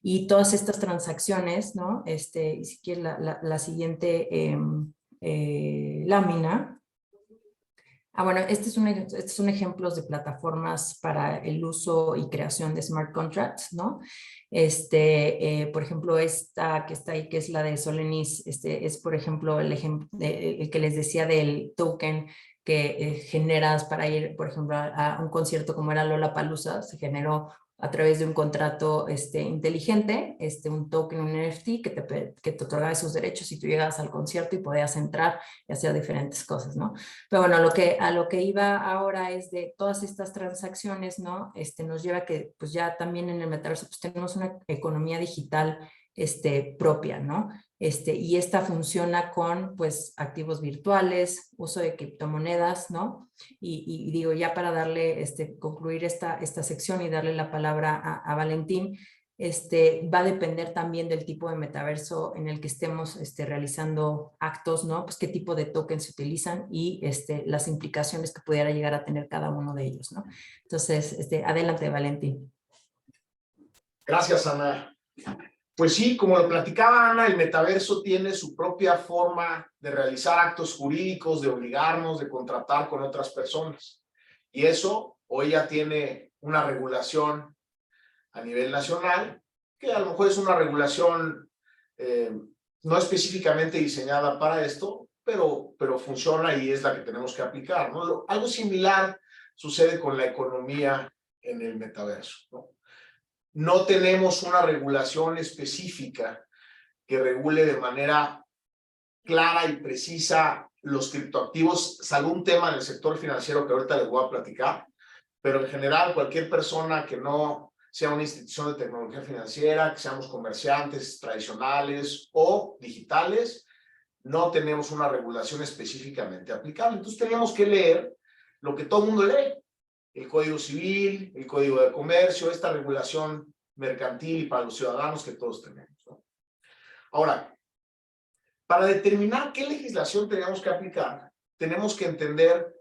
Y todas estas transacciones, ¿no? Si quieres la siguiente lámina. Bueno, estos son ejemplos de plataformas para el uso y creación de smart contracts, ¿no? Por ejemplo, esta que está ahí, que es la de Solenis, es, por ejemplo, el que les decía del token que generas para ir, por ejemplo, a un concierto como era Lollapalooza, se generó a través de un contrato inteligente, un token, un NFT que te otorgaba esos derechos y tú llegabas al concierto y podías entrar y hacer diferentes cosas, ¿no? Pero bueno, a lo que iba ahora es de todas estas transacciones, ¿no? Nos lleva a que pues ya también en el metaverso pues tenemos una economía digital propia, ¿no? Y esta funciona con pues activos virtuales, uso de criptomonedas, ¿no? Y digo, ya para darle, concluir esta sección y darle la palabra a Valentín, va a depender también del tipo de metaverso en el que estemos realizando actos, ¿no? Pues qué tipo de tokens se utilizan y las implicaciones que pudiera llegar a tener cada uno de ellos, ¿no? Entonces, adelante, Valentín. Gracias, Ana. Pues sí, como lo platicaba Ana, el metaverso tiene su propia forma de realizar actos jurídicos, de obligarnos, de contratar con otras personas. Y eso hoy ya tiene una regulación a nivel nacional, que a lo mejor es una regulación no específicamente diseñada para esto, pero funciona y es la que tenemos que aplicar, ¿no? Algo similar sucede con la economía en el metaverso, ¿no? No tenemos una regulación específica que regule de manera clara y precisa los criptoactivos, salvo un tema en el sector financiero que ahorita les voy a platicar, pero en general cualquier persona que no sea una institución de tecnología financiera, que seamos comerciantes tradicionales o digitales, no tenemos una regulación específicamente aplicable. Entonces tenemos que leer lo que todo el mundo lee, el Código Civil, el Código de Comercio, esta regulación mercantil y para los ciudadanos que todos tenemos, ¿no? Ahora, para determinar qué legislación tenemos que aplicar, tenemos que entender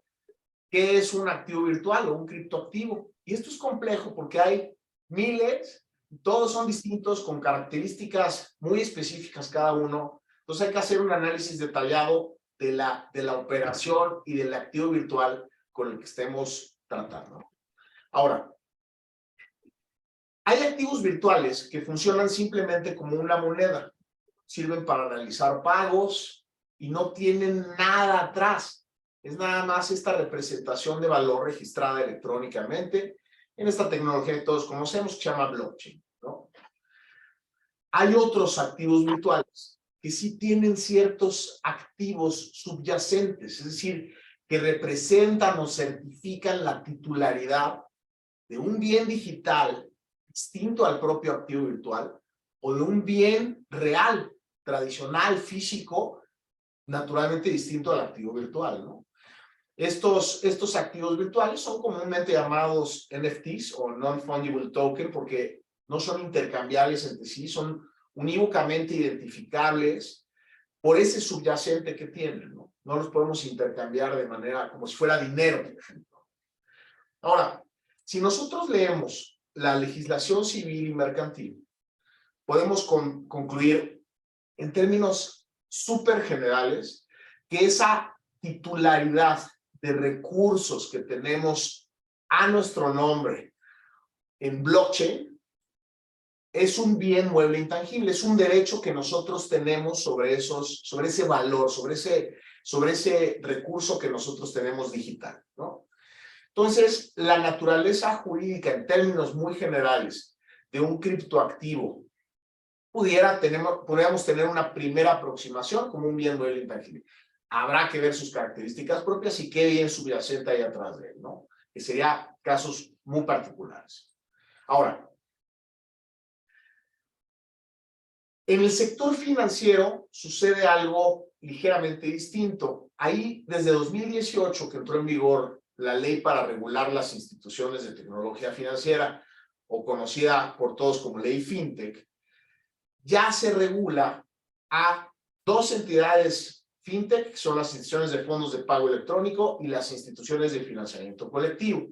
qué es un activo virtual o un criptoactivo. Y esto es complejo porque hay miles, todos son distintos, con características muy específicas cada uno. Entonces hay que hacer un análisis detallado de la operación y del activo virtual con el que estemos tratando. Ahora, hay activos virtuales que funcionan simplemente como una moneda. Sirven para realizar pagos y no tienen nada atrás. Es nada más esta representación de valor registrada electrónicamente en esta tecnología que todos conocemos que se llama blockchain, ¿no? Hay otros activos virtuales que sí tienen ciertos activos subyacentes, es decir, que representan o certifican la titularidad de un bien digital distinto al propio activo virtual o de un bien real, tradicional, físico, naturalmente distinto al activo virtual, ¿no? Estos activos virtuales son comúnmente llamados NFTs o Non-Fungible Token porque no son intercambiables entre sí, son unívocamente identificables por ese subyacente que tienen, ¿no? No los podemos intercambiar de manera como si fuera dinero, por ejemplo. Ahora, si nosotros leemos la legislación civil y mercantil, podemos concluir en términos súper generales que esa titularidad de recursos que tenemos a nuestro nombre en blockchain es un bien mueble intangible, es un derecho que nosotros tenemos sobre ese valor, sobre ese recurso que nosotros tenemos digital, ¿no? Entonces, la naturaleza jurídica en términos muy generales de un criptoactivo podríamos tener una primera aproximación como un bien mueble intangible. Habrá que ver sus características propias y qué bien subyacente hay atrás de él, ¿no? Que sería casos muy particulares. Ahora, en el sector financiero sucede algo ligeramente distinto. Ahí, desde 2018, que entró en vigor la ley para regular las instituciones de tecnología financiera, o conocida por todos como ley FinTech, ya se regula a dos entidades FinTech, que son las instituciones de fondos de pago electrónico y las instituciones de financiamiento colectivo.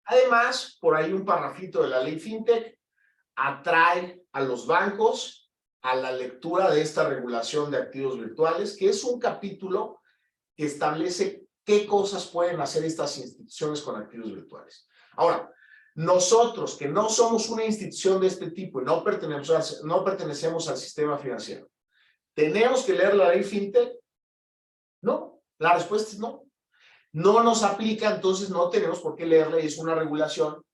Además, por ahí un parrafito de la ley FinTech atrae a los bancos a la lectura de esta regulación de activos virtuales, que es un capítulo que establece qué cosas pueden hacer estas instituciones con activos virtuales. Ahora, nosotros que no somos una institución de este tipo y no pertenecemos al sistema financiero, ¿tenemos que leer la ley FinTech? No, la respuesta es no. No nos aplica, entonces no tenemos por qué leerla y es una regulación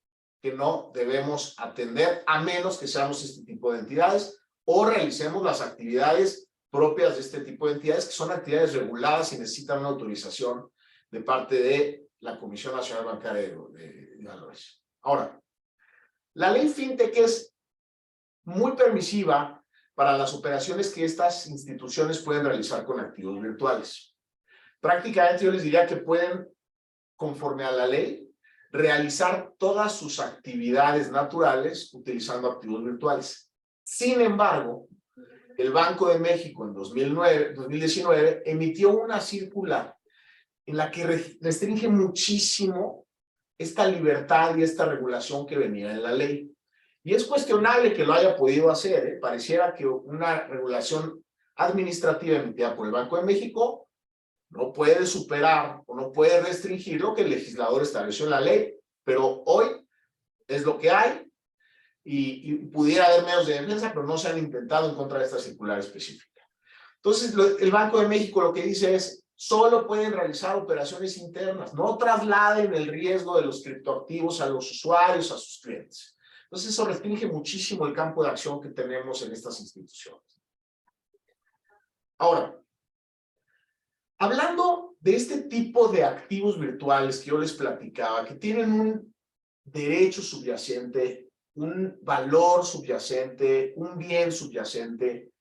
que no debemos atender a menos que seamos este tipo de entidades o realicemos las actividades propias de este tipo de entidades, que son actividades reguladas y necesitan una autorización de parte de la Comisión Nacional Bancaria de Valores. Ahora, la ley FinTech es muy permisiva para las operaciones que estas instituciones pueden realizar con activos virtuales. Prácticamente yo les diría que pueden, conforme a la ley, realizar todas sus actividades naturales utilizando activos virtuales. Sin embargo, el Banco de México en 2019 emitió una circular en la que restringe muchísimo esta libertad y esta regulación que venía en la ley. Y es cuestionable que lo haya podido hacer, ¿eh? Pareciera que una regulación administrativa emitida por el Banco de México no puede superar o no puede restringir lo que el legislador estableció en la ley, pero hoy es lo que hay y pudiera haber medios de defensa, pero no se han intentado en contra de esta circular específica. Entonces, el Banco de México lo que dice es, solo pueden realizar operaciones internas, no trasladen el riesgo de los criptoactivos a los usuarios, a sus clientes. Entonces, eso restringe muchísimo el campo de acción que tenemos en estas instituciones. Ahora, hablando de este tipo de activos virtuales que yo les platicaba, que tienen un derecho subyacente, un valor subyacente, un bien subyacente,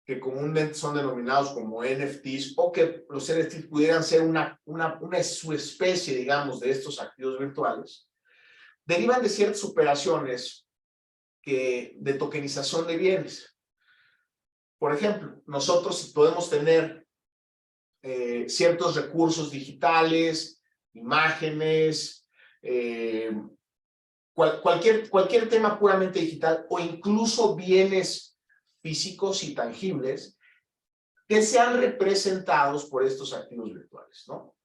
que comúnmente son denominados como NFTs, o que los NFTs pudieran ser una subespecie, digamos, de estos activos virtuales, derivan de ciertas operaciones de tokenización de bienes. Por ejemplo, nosotros podemos tener ciertos recursos digitales, imágenes, cualquier tema puramente digital o incluso bienes físicos y tangibles que sean representados por estos activos virtuales, ¿no?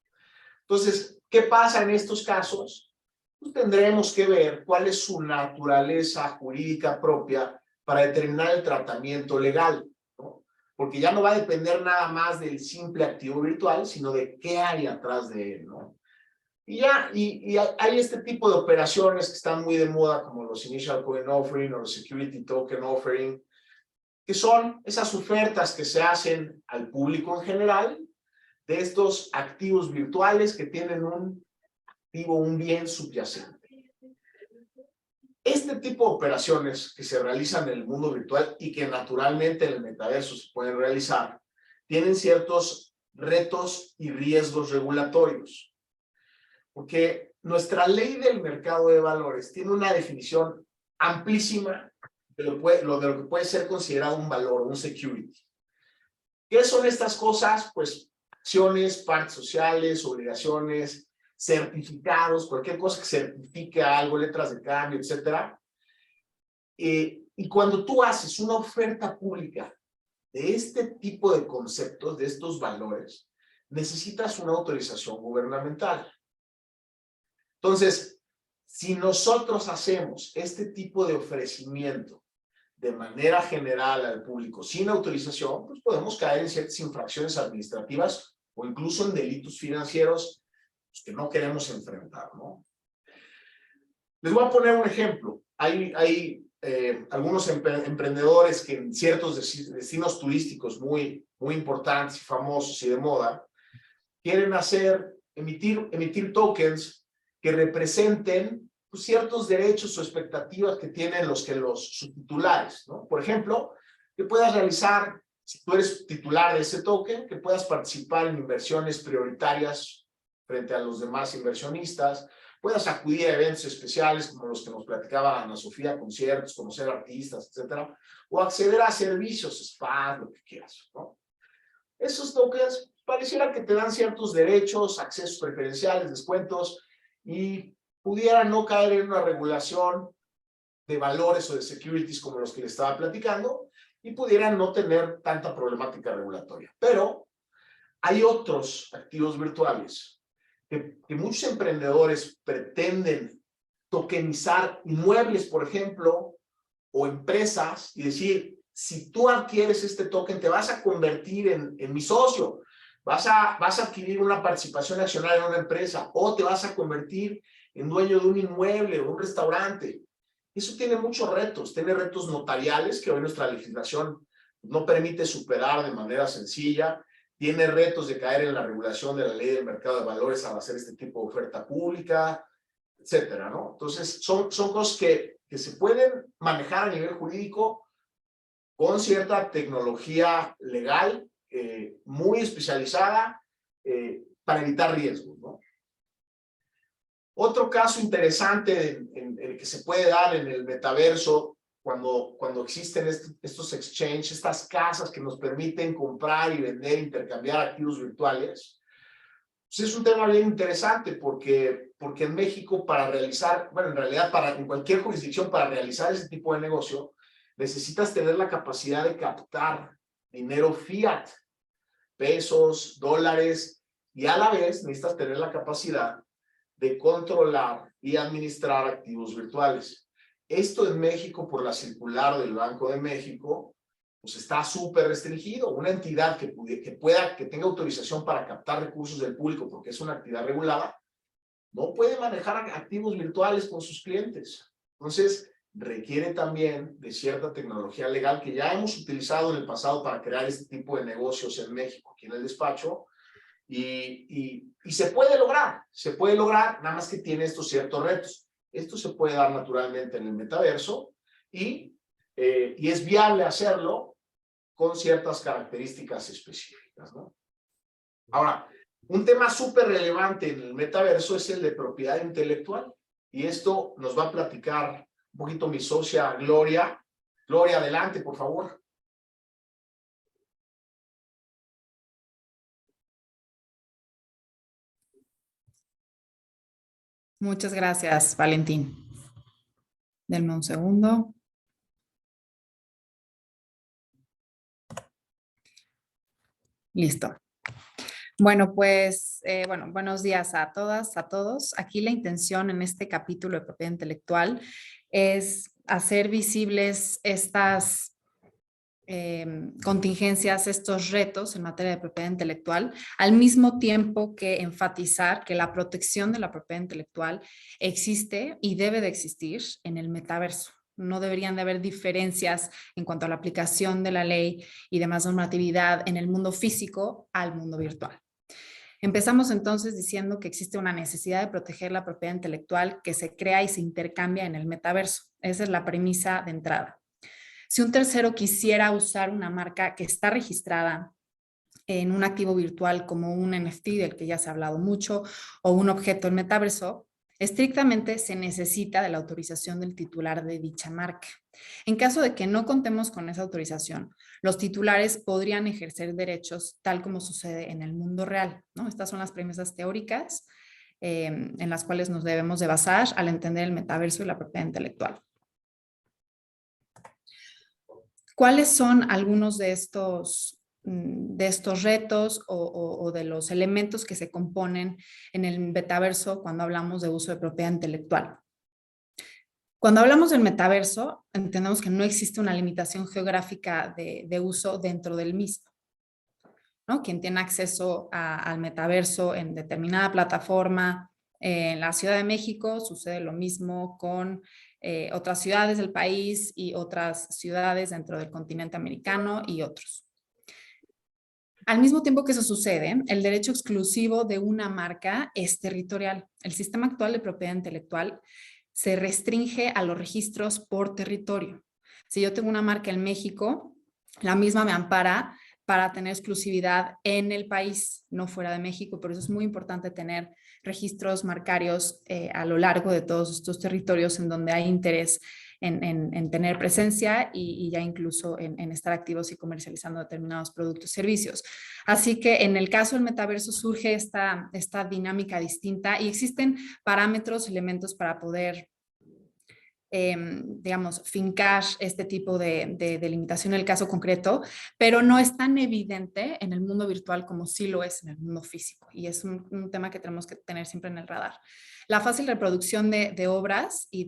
Entonces, ¿qué pasa en estos casos? Pues tendremos que ver cuál es su naturaleza jurídica propia para determinar el tratamiento legal, ¿no? Porque ya no va a depender nada más del simple activo virtual, sino de qué hay atrás de él, ¿no? Y hay este tipo de operaciones que están muy de moda, como los Initial Coin Offering o los Security Token Offering, que son esas ofertas que se hacen al público en general de estos activos virtuales que tienen un activo, un bien subyacente. Este tipo de operaciones que se realizan en el mundo virtual y que naturalmente en el metaverso se pueden realizar, tienen ciertos retos y riesgos regulatorios. Porque nuestra ley del mercado de valores tiene una definición amplísima de lo que puede ser considerado un valor, un security. ¿Qué son estas cosas? Pues acciones, partes sociales, obligaciones, certificados, cualquier cosa que certifique algo, letras de cambio, etc. Y cuando tú haces una oferta pública de este tipo de conceptos, de estos valores, necesitas una autorización gubernamental. Entonces, si nosotros hacemos este tipo de ofrecimiento de manera general al público sin autorización, pues podemos caer en ciertas infracciones administrativas o incluso en delitos financieros que no queremos enfrentar, ¿no? Les voy a poner un ejemplo. Hay algunos emprendedores que en ciertos destinos turísticos muy importantes y famosos y de moda quieren emitir tokens que representen pues, ciertos derechos o expectativas que tienen los subtitulares, ¿no? Por ejemplo, que puedas realizar, si tú eres titular de ese token, que puedas participar en inversiones prioritarias frente a los demás inversionistas, puedas acudir a eventos especiales como los que nos platicaba Ana Sofía, conciertos, conocer artistas, etcétera, o acceder a servicios, spa, lo que quieras, ¿no? Esos tokens pareciera que te dan ciertos derechos, accesos preferenciales, descuentos, y pudiera no caer en una regulación de valores o de securities como los que le estaba platicando, y pudieran no tener tanta problemática regulatoria. Pero hay otros activos virtuales que muchos emprendedores pretenden tokenizar inmuebles, por ejemplo, o empresas, y decir, si tú adquieres este token, te vas a convertir en mi socio, vas a adquirir una participación accionaria en una empresa, o te vas a convertir en dueño de un inmueble o un restaurante. Eso tiene muchos retos, tiene retos notariales que hoy nuestra legislación no permite superar de manera sencilla, tiene retos de caer en la regulación de la ley del mercado de valores al hacer este tipo de oferta pública, etcétera, ¿no? Entonces, son cosas que se pueden manejar a nivel jurídico con cierta tecnología legal muy especializada para evitar riesgos, ¿no? Otro caso interesante en el que se puede dar en el metaverso, cuando existen estos exchanges, estas casas que nos permiten comprar y vender, intercambiar activos virtuales, pues es un tema bien interesante porque en México para realizar, bueno, en realidad en cualquier jurisdicción para realizar ese tipo de negocio, necesitas tener la capacidad de captar dinero fiat, pesos, dólares, y a la vez necesitas tener la capacidad de controlar y administrar activos virtuales. Esto en México, por la circular del Banco de México, pues está súper restringido. Una entidad que tenga autorización para captar recursos del público porque es una actividad regulada, no puede manejar activos virtuales con sus clientes. Entonces, requiere también de cierta tecnología legal que ya hemos utilizado en el pasado para crear este tipo de negocios en México, aquí en el despacho, y se puede lograr, nada más que tiene estos ciertos retos. Esto se puede dar naturalmente en el metaverso y es viable hacerlo con ciertas características específicas, ¿no? Ahora, un tema súper relevante en el metaverso es el de propiedad intelectual, y esto nos va a platicar un poquito mi socia Gloria. Gloria, adelante, por favor. Muchas gracias, Valentín. Denme un segundo. Listo. Bueno, pues, buenos días a todas, a todos. Aquí la intención en este capítulo de propiedad intelectual es hacer visibles estas contingencias, estos retos en materia de propiedad intelectual, al mismo tiempo que enfatizar que la protección de la propiedad intelectual existe y debe de existir en el metaverso. No deberían de haber diferencias en cuanto a la aplicación de la ley y demás normatividad en el mundo físico al mundo virtual. Empezamos entonces diciendo que existe una necesidad de proteger la propiedad intelectual que se crea y se intercambia en el metaverso. Esa es la premisa de entrada. Si un tercero quisiera usar una marca que está registrada en un activo virtual como un NFT, del que ya se ha hablado mucho, o un objeto en metaverso, estrictamente se necesita de la autorización del titular de dicha marca. En caso de que no contemos con esa autorización, los titulares podrían ejercer derechos tal como sucede en el mundo real, ¿no? Estas son las premisas teóricas en las cuales nos debemos de basar al entender el metaverso y la propiedad intelectual. ¿Cuáles son algunos de estos retos o de los elementos que se componen en el metaverso cuando hablamos de uso de propiedad intelectual? Cuando hablamos del metaverso, entendemos que no existe una limitación geográfica de uso dentro del mismo, ¿no? Quien tiene acceso al metaverso en determinada plataforma en la Ciudad de México, sucede lo mismo con otras ciudades del país y otras ciudades dentro del continente americano y otros. Al mismo tiempo que eso sucede, el derecho exclusivo de una marca es territorial. El sistema actual de propiedad intelectual se restringe a los registros por territorio. Si yo tengo una marca en México, la misma me ampara para tener exclusividad en el país, no fuera de México. Por eso es muy importante tener registros marcarios a lo largo de todos estos territorios en donde hay interés en tener presencia y ya incluso en estar activos y comercializando determinados productos y servicios. Así que en el caso del metaverso surge esta dinámica distinta y existen parámetros, elementos para poder digamos, fincar este tipo de limitación en el caso concreto, pero no es tan evidente en el mundo virtual como sí lo es en el mundo físico, y es un tema que tenemos que tener siempre en el radar. La fácil reproducción de obras y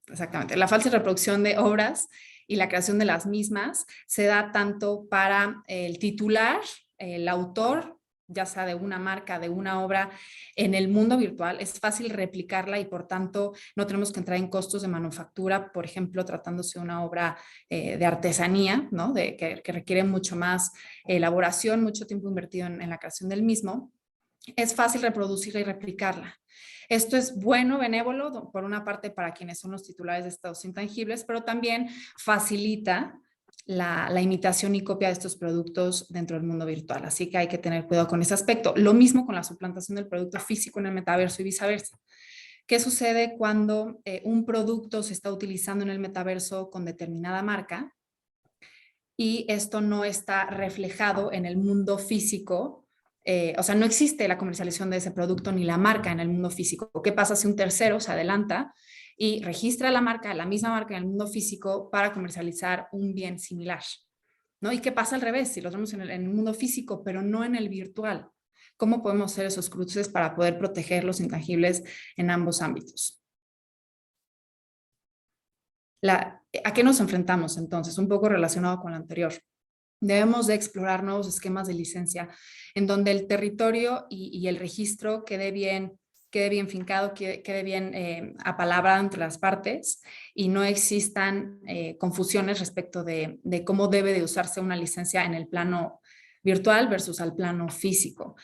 exactamente, la fácil reproducción de obras y la creación de las mismas se da tanto para el titular, el autor, ya sea de una marca, de una obra, en el mundo virtual, es fácil replicarla y por tanto no tenemos que entrar en costos de manufactura, por ejemplo, tratándose de una obra de artesanía, ¿no? Que requiere mucho más elaboración, mucho tiempo invertido en la creación del mismo. Es fácil reproducirla y replicarla. Esto es bueno, benévolo, por una parte para quienes son los titulares de estados intangibles, pero también facilita la imitación y copia de estos productos dentro del mundo virtual. Así que hay que tener cuidado con ese aspecto. Lo mismo con la suplantación del producto físico en el metaverso y viceversa. ¿Qué sucede cuando un producto se está utilizando en el metaverso con determinada marca y esto no está reflejado en el mundo físico? O sea, no existe la comercialización de ese producto ni la marca en el mundo físico. ¿Qué pasa si un tercero se adelanta y registra la misma marca en el mundo físico para comercializar un bien similar? ¿No? ¿Y qué pasa al revés? Si lo tenemos en el mundo físico, pero no en el virtual. ¿Cómo podemos hacer esos cruces para poder proteger los intangibles en ambos ámbitos? ¿A qué nos enfrentamos entonces? Un poco relacionado con lo anterior. Debemos de explorar nuevos esquemas de licencia en donde el territorio y el registro quede bien fincado, quede bien apalabrado entre las partes y no existan confusiones respecto de cómo debe de usarse una licencia en el plano virtual versus al plano físico.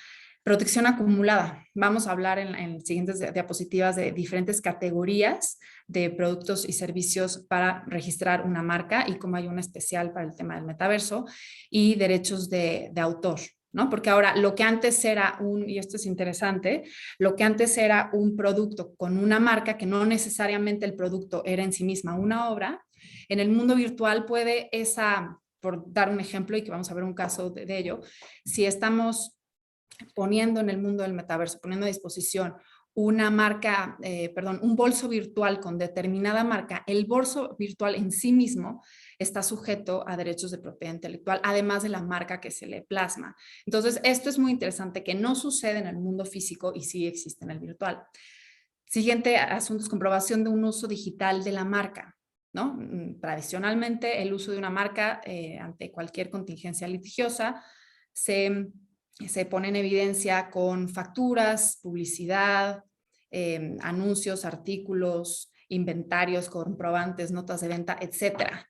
Protección acumulada. Vamos a hablar en siguientes diapositivas de diferentes categorías de productos y servicios para registrar una marca y cómo hay una especial para el tema del metaverso y derechos de autor, ¿no? Porque ahora lo que antes era y esto es interesante, lo que antes era un producto con una marca, que no necesariamente el producto era en sí misma una obra, en el mundo virtual puede por dar un ejemplo y que vamos a ver un caso de ello, si estamos poniendo en el mundo del metaverso, poniendo a disposición una marca, un bolso virtual con determinada marca, el bolso virtual en sí mismo está sujeto a derechos de propiedad intelectual, además de la marca que se le plasma. Entonces, esto es muy interesante, que no sucede en el mundo físico y sí existe en el virtual. Siguiente asunto es comprobación de un uso digital de la marca, ¿no? Tradicionalmente, el uso de una marca ante cualquier contingencia litigiosa se pone en evidencia con facturas, publicidad, anuncios, artículos, inventarios, comprobantes, notas de venta, etcétera.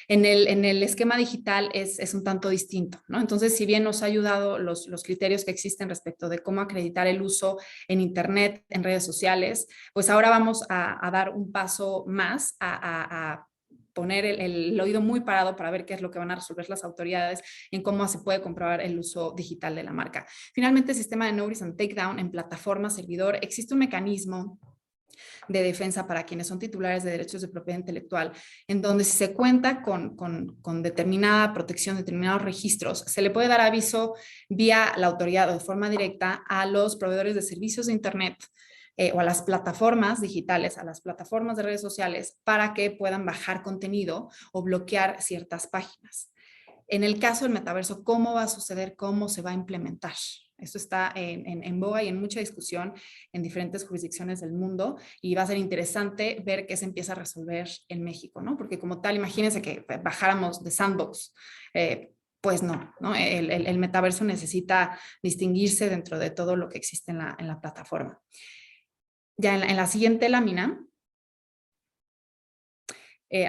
En el esquema digital es un tanto distinto, ¿no? Entonces, si bien nos ha ayudado los criterios que existen respecto de cómo acreditar el uso en Internet, en redes sociales, pues ahora vamos a dar un paso más a poner el oído muy parado para ver qué es lo que van a resolver las autoridades en cómo se puede comprobar el uso digital de la marca. Finalmente, el sistema de Notice and Takedown en plataforma, servidor, existe un mecanismo de defensa para quienes son titulares de derechos de propiedad intelectual, en donde si se cuenta con determinada protección, determinados registros, se le puede dar aviso vía la autoridad o de forma directa a los proveedores de servicios de Internet o a las plataformas digitales, a las plataformas de redes sociales, para que puedan bajar contenido o bloquear ciertas páginas. En el caso del metaverso, ¿cómo va a suceder? ¿Cómo se va a implementar? Esto está en boga y en mucha discusión en diferentes jurisdicciones del mundo y va a ser interesante ver qué se empieza a resolver en México, ¿no? Porque como tal, imagínense que bajáramos de sandbox, pues no, ¿no? El metaverso necesita distinguirse dentro de todo lo que existe en la plataforma. Ya en la siguiente lámina,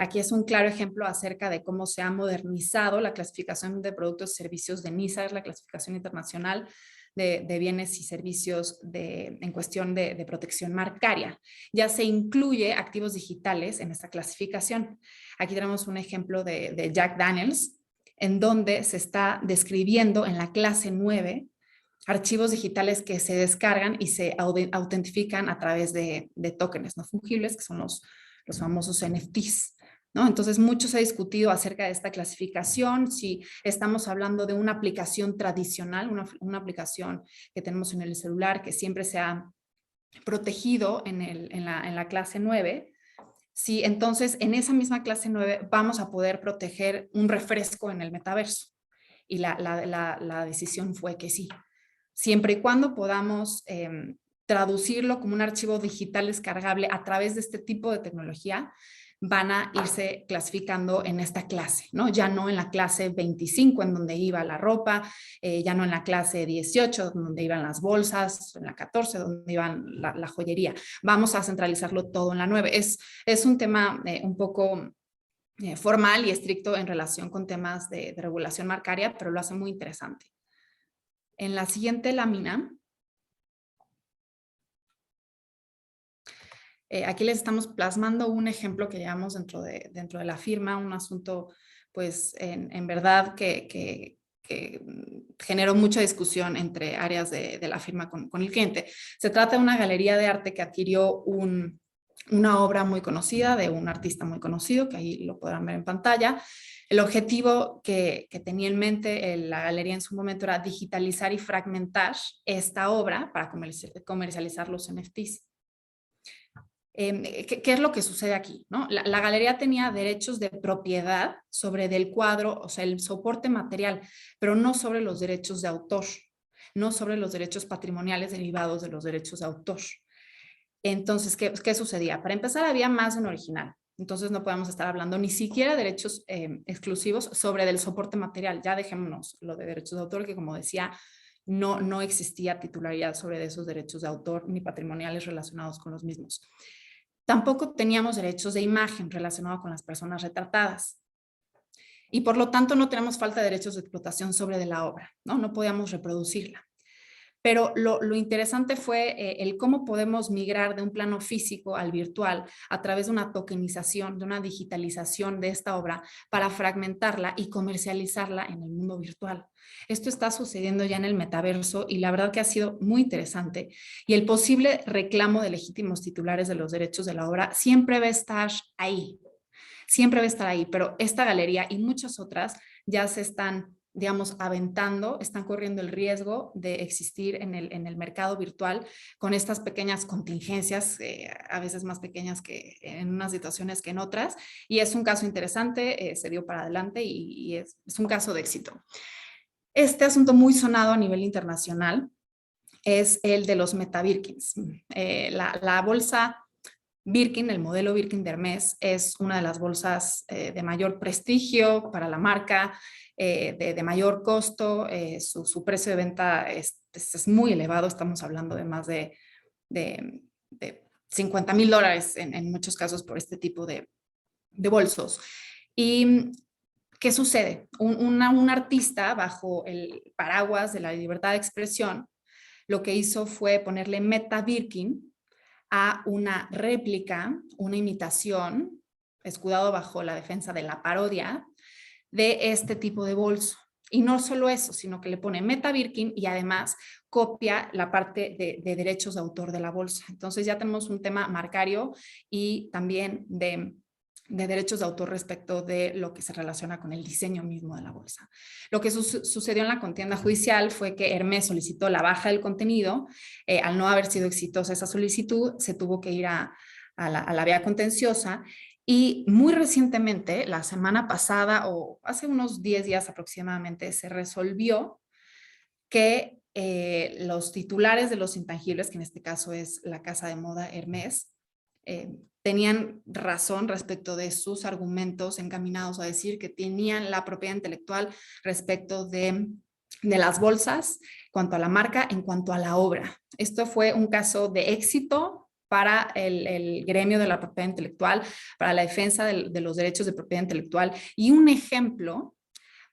aquí es un claro ejemplo acerca de cómo se ha modernizado la clasificación de productos y servicios de NISA, es la clasificación internacional de bienes y servicios en cuestión de protección marcaria. Ya se incluye activos digitales en esta clasificación. Aquí tenemos un ejemplo de Jack Daniels, en donde se está describiendo en la clase 9 archivos digitales que se descargan y se autentifican a través de tokens no fungibles, que son los famosos NFTs, ¿no? Entonces, mucho se ha discutido acerca de esta clasificación, si estamos hablando de una aplicación tradicional, una aplicación que tenemos en el celular que siempre se ha protegido en la clase 9, si entonces en esa misma clase 9 vamos a poder proteger un refresco en el metaverso. Y la decisión fue que sí, siempre y cuando podamos traducirlo como un archivo digital descargable a través de este tipo de tecnología, van a irse clasificando en esta clase, ¿no? Ya no en la clase 25 en donde iba la ropa, ya no en la clase 18 donde iban las bolsas, en la 14 donde iban la joyería. Vamos a centralizarlo todo en la 9. Es un tema un poco formal y estricto en relación con temas de regulación marcaria, pero lo hace muy interesante. En la siguiente lámina, aquí les estamos plasmando un ejemplo que llevamos dentro de la firma, un asunto pues en verdad que generó mucha discusión entre áreas de la firma con el cliente. Se trata de una galería de arte que adquirió una obra muy conocida de un artista muy conocido, que ahí lo podrán ver en pantalla. El objetivo que tenía en mente la galería en su momento era digitalizar y fragmentar esta obra para comercializar los NFTs. ¿Qué es lo que sucede aquí? ¿No? La galería tenía derechos de propiedad sobre del cuadro, o sea, el soporte material, pero no sobre los derechos de autor, no sobre los derechos patrimoniales derivados de los derechos de autor. Entonces, ¿qué sucedía? Para empezar, había más de un original. Entonces, no podemos estar hablando ni siquiera de derechos exclusivos sobre del soporte material. Ya dejémonos lo de derechos de autor, que como decía, no existía titularidad sobre esos derechos de autor ni patrimoniales relacionados con los mismos. Tampoco teníamos derechos de imagen relacionados con las personas retratadas. Y por lo tanto no tenemos falta de derechos de explotación sobre de la obra, ¿no? No podíamos reproducirla. Pero lo interesante fue el cómo podemos migrar de un plano físico al virtual a través de una tokenización, de una digitalización de esta obra para fragmentarla y comercializarla en el mundo virtual. Esto está sucediendo ya en el metaverso y la verdad que ha sido muy interesante. Y el posible reclamo de legítimos titulares de los derechos de la obra siempre va a estar ahí. Siempre va a estar ahí, pero esta galería y muchas otras ya se están, digamos, aventando, están corriendo el riesgo de existir en el mercado virtual con estas pequeñas contingencias, a veces más pequeñas que en unas situaciones que en otras, y es un caso interesante, se dio para adelante y es un caso de éxito. Este asunto muy sonado a nivel internacional es el de los Meta-Birkins. La bolsa Birkin, el modelo Birkin de Hermès, es una de las bolsas de mayor prestigio para la marca, de mayor costo, su precio de venta es muy elevado, estamos hablando de más de $50,000 en muchos casos por este tipo de bolsos. ¿Y qué sucede? Un artista bajo el paraguas de la libertad de expresión lo que hizo fue ponerle Meta Birkin a una réplica, una imitación, escudado bajo la defensa de la parodia, de este tipo de bolso. Y no solo eso, sino que le pone Meta Birkin y además copia la parte de derechos de autor de la bolsa. Entonces ya tenemos un tema marcario y también de derechos de autor respecto de lo que se relaciona con el diseño mismo de la bolsa. Lo que sucedió en la contienda judicial fue que Hermès solicitó la baja del contenido. Al no haber sido exitosa esa solicitud, se tuvo que ir a la vía contenciosa. Y muy recientemente, la semana pasada o hace unos 10 días aproximadamente, se resolvió que los titulares de los intangibles, que en este caso es la casa de moda Hermès, tenían razón respecto de sus argumentos encaminados a decir que tenían la propiedad intelectual respecto de las bolsas, en cuanto a la marca, en cuanto a la obra. Esto fue un caso de éxito para el gremio de la propiedad intelectual, para la defensa de los derechos de propiedad intelectual y un ejemplo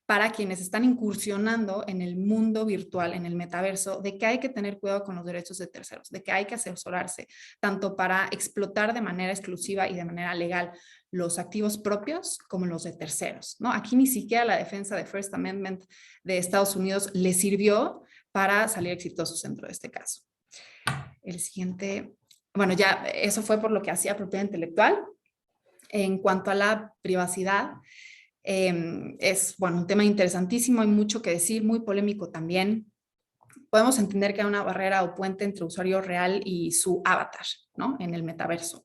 para quienes están incursionando en el mundo virtual, en el metaverso, de que hay que tener cuidado con los derechos de terceros, de que hay que asesorarse, tanto para explotar de manera exclusiva y de manera legal los activos propios como los de terceros, ¿no? Aquí ni siquiera la defensa de First Amendment de Estados Unidos le sirvió para salir exitosos dentro de este caso. El siguiente, bueno, ya eso fue por lo que hacía propiedad intelectual. En cuanto a la privacidad, es, bueno, un tema interesantísimo, hay mucho que decir, muy polémico también. Podemos entender que hay una barrera o puente entre usuario real y su avatar, ¿no? En el metaverso.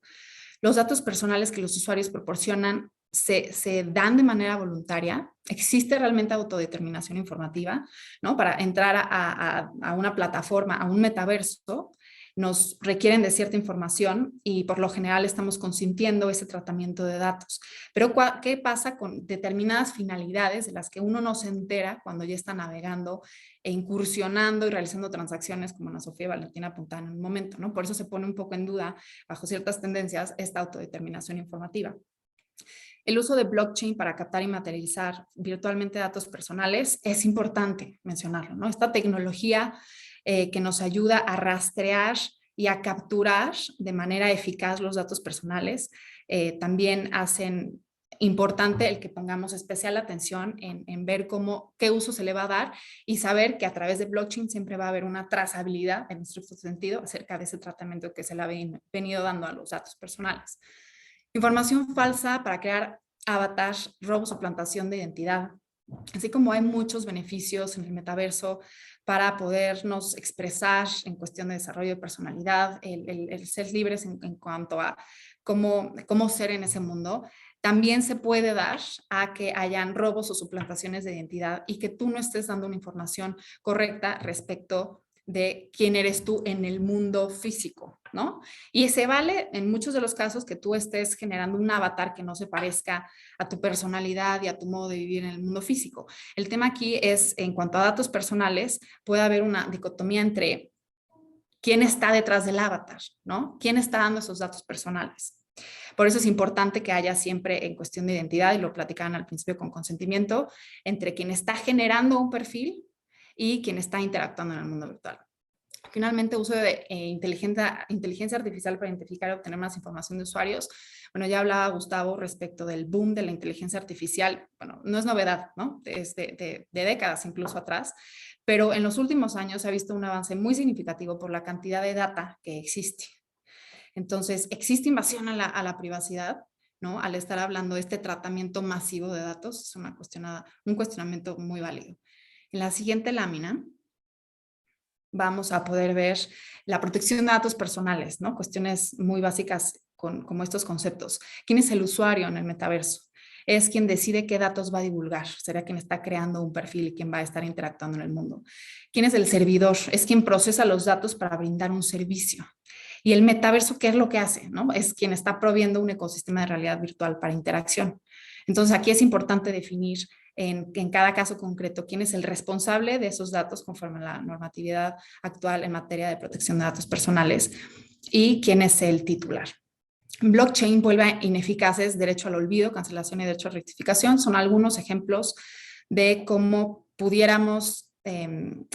Los datos personales que los usuarios proporcionan se dan de manera voluntaria. Existe realmente autodeterminación informativa, ¿no? Para entrar a una plataforma, a un metaverso, nos requieren de cierta información y por lo general estamos consintiendo ese tratamiento de datos. Pero ¿qué pasa con determinadas finalidades de las que uno no se entera cuando ya está navegando e incursionando y realizando transacciones, como Ana Sofía y Valentina apuntaban en un momento, ¿no? Por eso se pone un poco en duda, bajo ciertas tendencias, esta autodeterminación informativa. El uso de blockchain para captar y materializar virtualmente datos personales es importante mencionarlo, ¿no? Esta tecnología que nos ayuda a rastrear y a capturar de manera eficaz los datos personales, también hacen importante el que pongamos especial atención en ver qué uso se le va a dar y saber que a través de blockchain siempre va a haber una trazabilidad en estricto sentido acerca de ese tratamiento que se le ha venido dando a los datos personales. Información falsa para crear avatar, robo, suplantación de identidad. Así como hay muchos beneficios en el metaverso para podernos expresar en cuestión de desarrollo de personalidad, el ser libres en cuanto a cómo ser en ese mundo, también se puede dar a que hayan robos o suplantaciones de identidad y que tú no estés dando una información correcta respecto de quién eres tú en el mundo físico, ¿no? Y se vale en muchos de los casos que tú estés generando un avatar que no se parezca a tu personalidad y a tu modo de vivir en el mundo físico. El tema aquí es, en cuanto a datos personales, puede haber una dicotomía entre quién está detrás del avatar, ¿no? ¿Quién está dando esos datos personales? Por eso es importante que haya siempre en cuestión de identidad, y lo platicaban al principio con consentimiento, entre quien está generando un perfil y quien está interactuando en el mundo virtual. Finalmente, uso de inteligencia artificial para identificar y obtener más información de usuarios. Bueno, ya hablaba Gustavo respecto del boom de la inteligencia artificial. Bueno, no es novedad, ¿no? Es de décadas incluso atrás, pero en los últimos años se ha visto un avance muy significativo por la cantidad de data que existe. Entonces, existe invasión a la privacidad, ¿no? Al estar hablando de este tratamiento masivo de datos, es un cuestionamiento muy válido. En la siguiente lámina vamos a poder ver la protección de datos personales, ¿no? Cuestiones muy básicas como estos conceptos. ¿Quién es el usuario en el metaverso? Es quien decide qué datos va a divulgar, será quien está creando un perfil y quien va a estar interactuando en el mundo. ¿Quién es el servidor? Es quien procesa los datos para brindar un servicio. Y el metaverso, ¿qué es lo que hace? ¿No? Es quien está proviendo un ecosistema de realidad virtual para interacción. Entonces, aquí es importante definir en cada caso concreto quién es el responsable de esos datos conforme a la normatividad actual en materia de protección de datos personales y quién es el titular. Blockchain vuelve ineficaces derecho al olvido, cancelación y derecho a rectificación. Son algunos ejemplos de cómo pudiéramos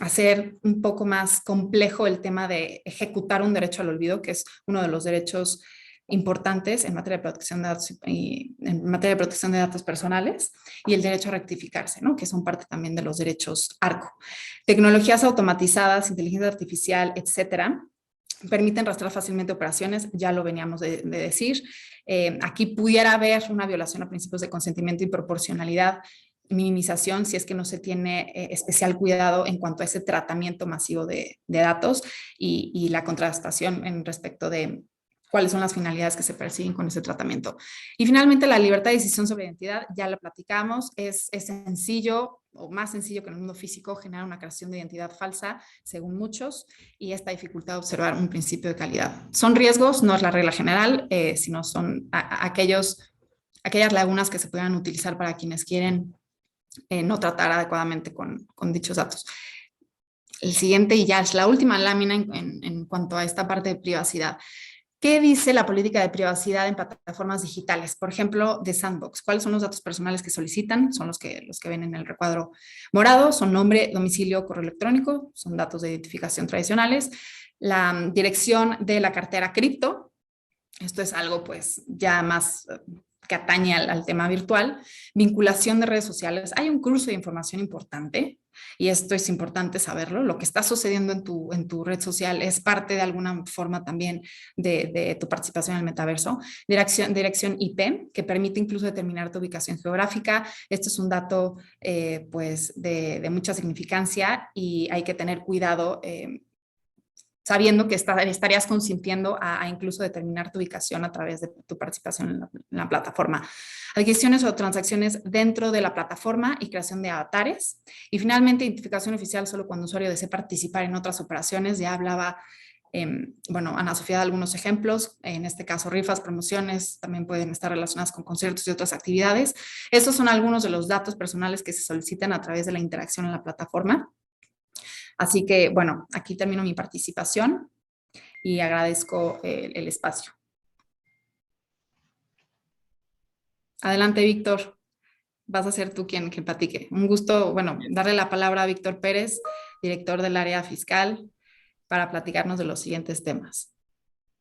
hacer un poco más complejo el tema de ejecutar un derecho al olvido, que es uno de los derechos importantes en materia de protección de datos y en materia de protección de datos personales, y el derecho a rectificarse, ¿no? Que son parte también de los derechos ARCO. Tecnologías automatizadas, inteligencia artificial, etcétera, permiten rastrear fácilmente operaciones, ya lo veníamos de decir. Aquí pudiera haber una violación a principios de consentimiento y proporcionalidad, minimización si es que no se tiene especial cuidado en cuanto a ese tratamiento masivo de datos y la contrastación en respecto de cuáles son las finalidades que se persiguen con ese tratamiento. Y finalmente, la libertad de decisión sobre identidad, ya lo platicamos, es sencillo o más sencillo que en el mundo físico generar una creación de identidad falsa, según muchos, y esta dificultad de observar un principio de calidad. Son riesgos, no es la regla general, sino son aquellas lagunas que se puedan utilizar para quienes quieren no tratar adecuadamente con dichos datos. El siguiente, y ya es la última lámina en cuanto a esta parte de privacidad. ¿Qué dice la política de privacidad en plataformas digitales? Por ejemplo, de Sandbox. ¿Cuáles son los datos personales que solicitan? Son los que ven en el recuadro morado. Son nombre, domicilio, correo electrónico. Son datos de identificación tradicionales. La dirección de la cartera cripto. Esto es algo pues ya más que atañe al tema virtual. Vinculación de redes sociales. Hay un cruce de información importante. Y esto es importante saberlo, lo que está sucediendo en tu red social es parte de alguna forma también de tu participación en el metaverso. Dirección IP, que permite incluso determinar tu ubicación geográfica. Este es un dato pues de mucha significancia y hay que tener cuidado sabiendo que estarías consintiendo a incluso determinar tu ubicación a través de tu participación en la plataforma. Adquisiciones o transacciones dentro de la plataforma y creación de avatares. Y finalmente, identificación oficial solo cuando el usuario desee participar en otras operaciones. Ya hablaba Bueno, Ana Sofía da algunos ejemplos, en este caso rifas, promociones, también pueden estar relacionadas con conciertos y otras actividades. Estos son algunos de los datos personales que se solicitan a través de la interacción en la plataforma. Así que, bueno, aquí termino mi participación y agradezco el espacio. Adelante, Víctor. Vas a ser tú quien platique. Un gusto, bueno, darle la palabra a Víctor Pérez, director del área fiscal, para platicarnos de los siguientes temas.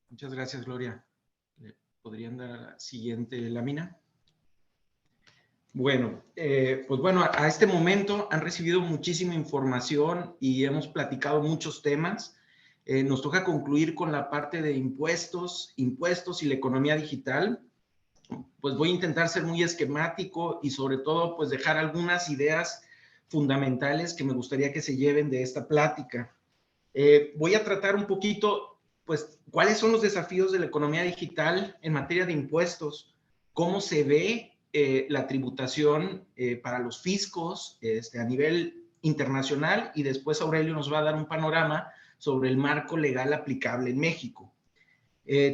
Muchas gracias, Gloria. ¿Podrían dar a la siguiente lámina? Bueno, pues bueno, a este momento han recibido muchísima información y hemos platicado muchos temas. Nos toca concluir con la parte de impuestos y la economía digital. Pues voy a intentar ser muy esquemático y sobre todo pues dejar algunas ideas fundamentales que me gustaría que se lleven de esta plática. Voy a tratar un poquito pues cuáles son los desafíos de la economía digital en materia de impuestos, cómo se ve la tributación para los fiscos a nivel internacional, y después Aurelio nos va a dar un panorama sobre el marco legal aplicable en México.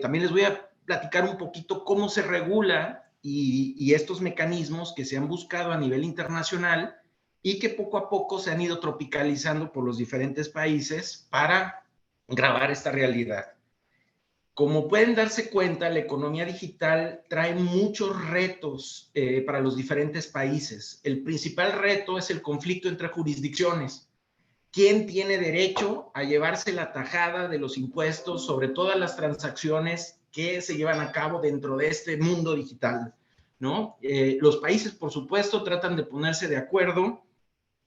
También les voy a platicar un poquito cómo se regula y estos mecanismos que se han buscado a nivel internacional y que poco a poco se han ido tropicalizando por los diferentes países para grabar esta realidad. Como pueden darse cuenta, la economía digital trae muchos retos para los diferentes países. El principal reto es el conflicto entre jurisdicciones. ¿Quién tiene derecho a llevarse la tajada de los impuestos sobre todas las transacciones que se llevan a cabo dentro de este mundo digital, ¿no? Los países, por supuesto, tratan de ponerse de acuerdo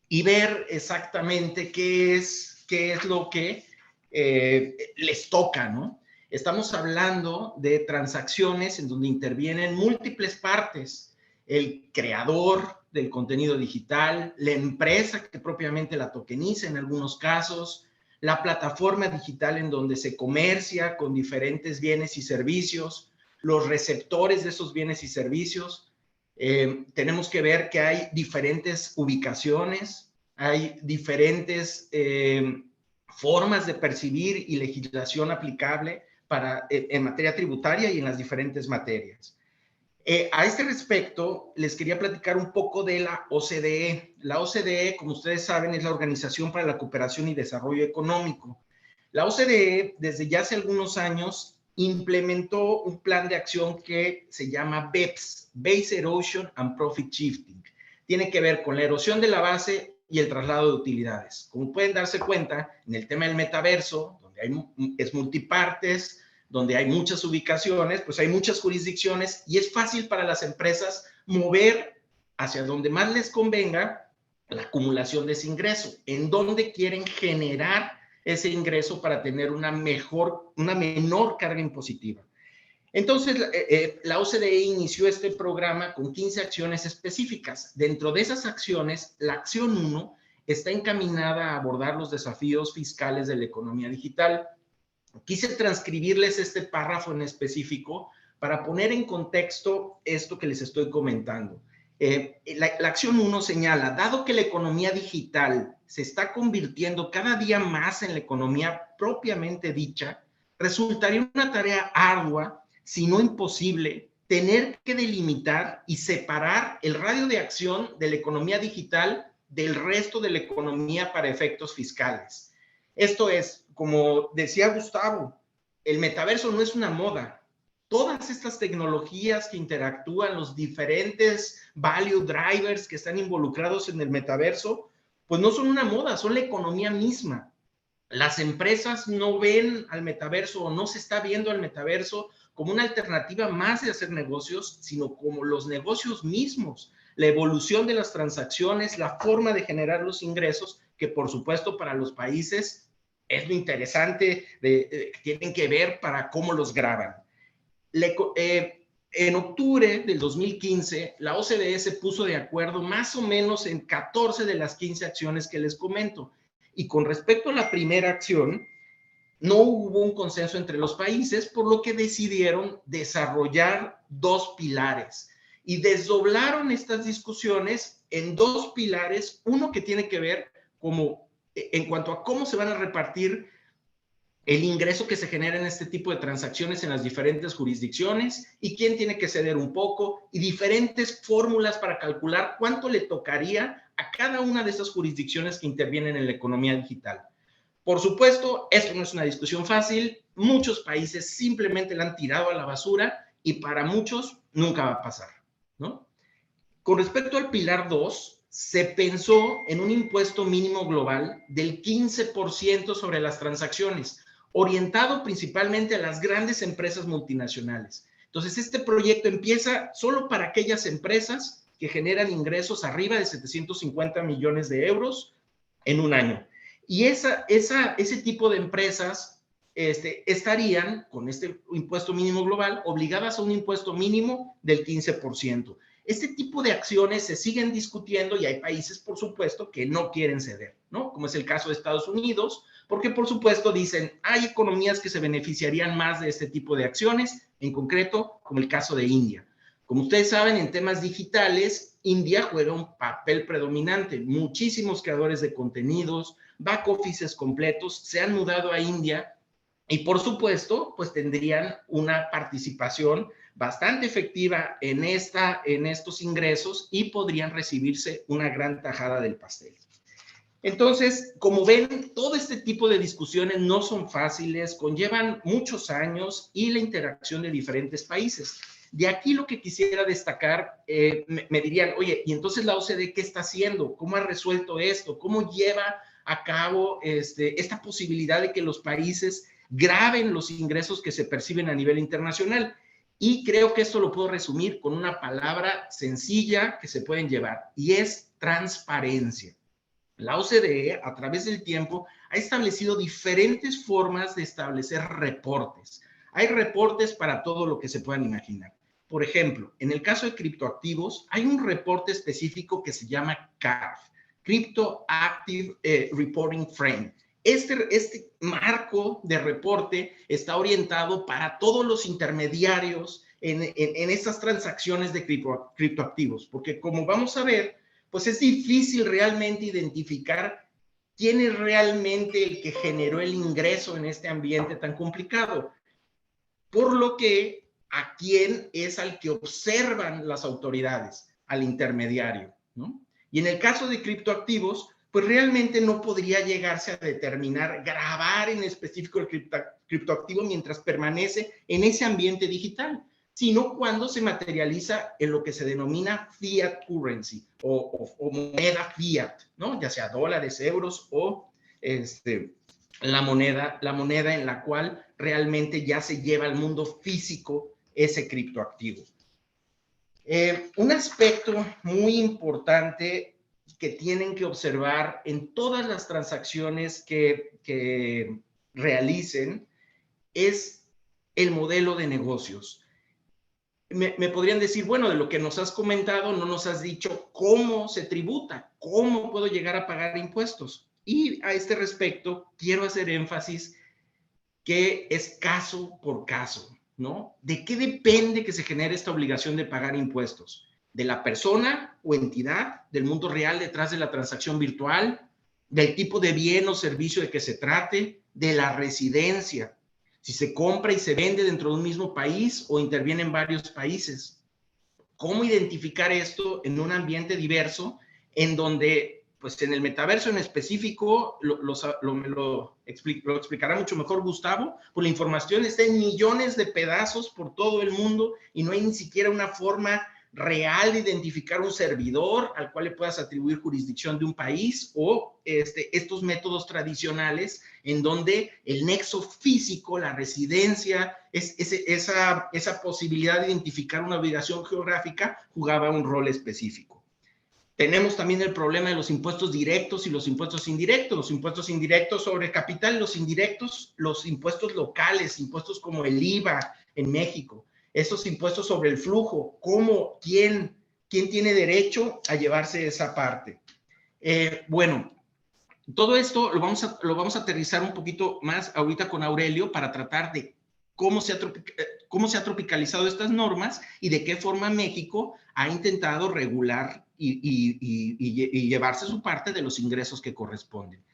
y ver exactamente qué es lo que les toca, ¿no? Estamos hablando de transacciones en donde intervienen múltiples partes: el creador del contenido digital, la empresa que propiamente la tokeniza en algunos casos, la plataforma digital en donde se comercia con diferentes bienes y servicios, los receptores de esos bienes y servicios. Tenemos que ver que hay diferentes ubicaciones, hay diferentes formas de percibir y legislación aplicable en materia tributaria y en las diferentes materias. A este respecto, les quería platicar un poco de la OCDE. La OCDE, como ustedes saben, es la Organización para la Cooperación y Desarrollo Económico. La OCDE, desde ya hace algunos años, implementó un plan de acción que se llama BEPS, Base Erosion and Profit Shifting. Tiene que ver con la erosión de la base y el traslado de utilidades. Como pueden darse cuenta, en el tema del metaverso, donde es multipartes, donde hay muchas ubicaciones, pues hay muchas jurisdicciones y es fácil para las empresas mover hacia donde más les convenga la acumulación de ese ingreso, en donde quieren generar ese ingreso para tener una menor carga impositiva. Entonces, la OCDE inició este programa con 15 acciones específicas. Dentro de esas acciones, la acción 1 está encaminada a abordar los desafíos fiscales de la economía digital. Quise transcribirles este párrafo en específico para poner en contexto esto que les estoy comentando. La acción 1 señala: dado que la economía digital se está convirtiendo cada día más en la economía propiamente dicha, resultaría una tarea ardua, si no imposible, tener que delimitar y separar el radio de acción de la economía digital del resto de la economía para efectos fiscales. Esto es, como decía Gustavo, el metaverso no es una moda. Todas estas tecnologías que interactúan, los diferentes value drivers que están involucrados en el metaverso, pues no son una moda, son la economía misma. Las empresas no ven al metaverso o no se está viendo al metaverso como una alternativa más de hacer negocios, sino como los negocios mismos, la evolución de las transacciones, la forma de generar los ingresos, que por supuesto para los países es lo interesante que tienen que ver para cómo los graban. En octubre del 2015, la OCDE se puso de acuerdo más o menos en 14 de las 15 acciones que les comento. Y con respecto a la primera acción, no hubo un consenso entre los países, por lo que decidieron desarrollar 2 pilares. Y desdoblaron estas discusiones en 2 pilares, uno que tiene que ver en cuanto a cómo se van a repartir el ingreso que se genera en este tipo de transacciones en las diferentes jurisdicciones y quién tiene que ceder un poco y diferentes fórmulas para calcular cuánto le tocaría a cada una de esas jurisdicciones que intervienen en la economía digital. Por supuesto, esto no es una discusión fácil. Muchos países simplemente la han tirado a la basura y para muchos nunca va a pasar, ¿no? Con respecto al Pilar 2, se pensó en un impuesto mínimo global del 15% sobre las transacciones, orientado principalmente a las grandes empresas multinacionales. Entonces, este proyecto empieza solo para aquellas empresas que generan ingresos arriba de 750 millones de euros en un año. Y ese tipo de empresas estarían, con este impuesto mínimo global, obligadas a un impuesto mínimo del 15%. Este tipo de acciones se siguen discutiendo y hay países, por supuesto, que no quieren ceder, ¿no? Como es el caso de Estados Unidos, porque, por supuesto, dicen, hay economías que se beneficiarían más de este tipo de acciones, en concreto, como el caso de India. Como ustedes saben, en temas digitales, India juega un papel predominante. Muchísimos creadores de contenidos, back offices completos, se han mudado a India y, por supuesto, pues tendrían una participación bastante efectiva en estos ingresos y podrían recibirse una gran tajada del pastel. Entonces, como ven, todo este tipo de discusiones no son fáciles, conllevan muchos años y la interacción de diferentes países. De aquí lo que quisiera destacar, me dirían, oye, ¿y entonces la OCDE qué está haciendo? ¿Cómo ha resuelto esto? ¿Cómo lleva a cabo esta posibilidad de que los países graben los ingresos que se perciben a nivel internacional? Y creo que esto lo puedo resumir con una palabra sencilla que se pueden llevar, y es transparencia. La OCDE, a través del tiempo, ha establecido diferentes formas de establecer reportes. Hay reportes para todo lo que se puedan imaginar. Por ejemplo, en el caso de criptoactivos, hay un reporte específico que se llama CARF, Crypto Active Reporting Frame. Este marco de reporte está orientado para todos los intermediarios en estas transacciones de criptoactivos, porque como vamos a ver, pues es difícil realmente identificar quién es realmente el que generó el ingreso en este ambiente tan complicado, por lo que a quién es al que observan las autoridades, al intermediario, ¿no? Y en el caso de criptoactivos, pues realmente no podría llegarse a determinar, grabar en específico el criptoactivo mientras permanece en ese ambiente digital, sino cuando se materializa en lo que se denomina fiat currency o moneda fiat, ¿no? Ya sea dólares, euros o la moneda en la cual realmente ya se lleva al mundo físico ese criptoactivo. Un aspecto muy importante que tienen que observar en todas las transacciones que realicen es el modelo de negocios. Me podrían decir, bueno, de lo que nos has comentado, no nos has dicho cómo se tributa, cómo puedo llegar a pagar impuestos. Y a este respecto, quiero hacer énfasis que es caso por caso, ¿no? ¿De qué depende que se genere esta obligación de pagar impuestos? ¿De la persona o entidad, del mundo real detrás de la transacción virtual, del tipo de bien o servicio de que se trate, de la residencia? Si se compra y se vende dentro de un mismo país o interviene en varios países. ¿Cómo identificar esto en un ambiente diverso en donde, pues en el metaverso en específico, me lo explicará mucho mejor Gustavo, pues la información está en millones de pedazos por todo el mundo y no hay ni siquiera una forma real de identificar un servidor al cual le puedas atribuir jurisdicción de un país o estos métodos tradicionales en donde el nexo físico, la residencia, esa posibilidad de identificar una ubicación geográfica jugaba un rol específico. Tenemos también el problema de los impuestos directos y los impuestos indirectos. Los impuestos indirectos sobre capital, los indirectos, los impuestos locales, impuestos como el IVA en México. Esos impuestos sobre el flujo, ¿cómo, quién tiene derecho a llevarse esa parte? Bueno, todo esto lo vamos a aterrizar un poquito más ahorita con Aurelio para tratar de cómo se ha tropicalizado estas normas y de qué forma México ha intentado regular y llevarse su parte de los ingresos que corresponden.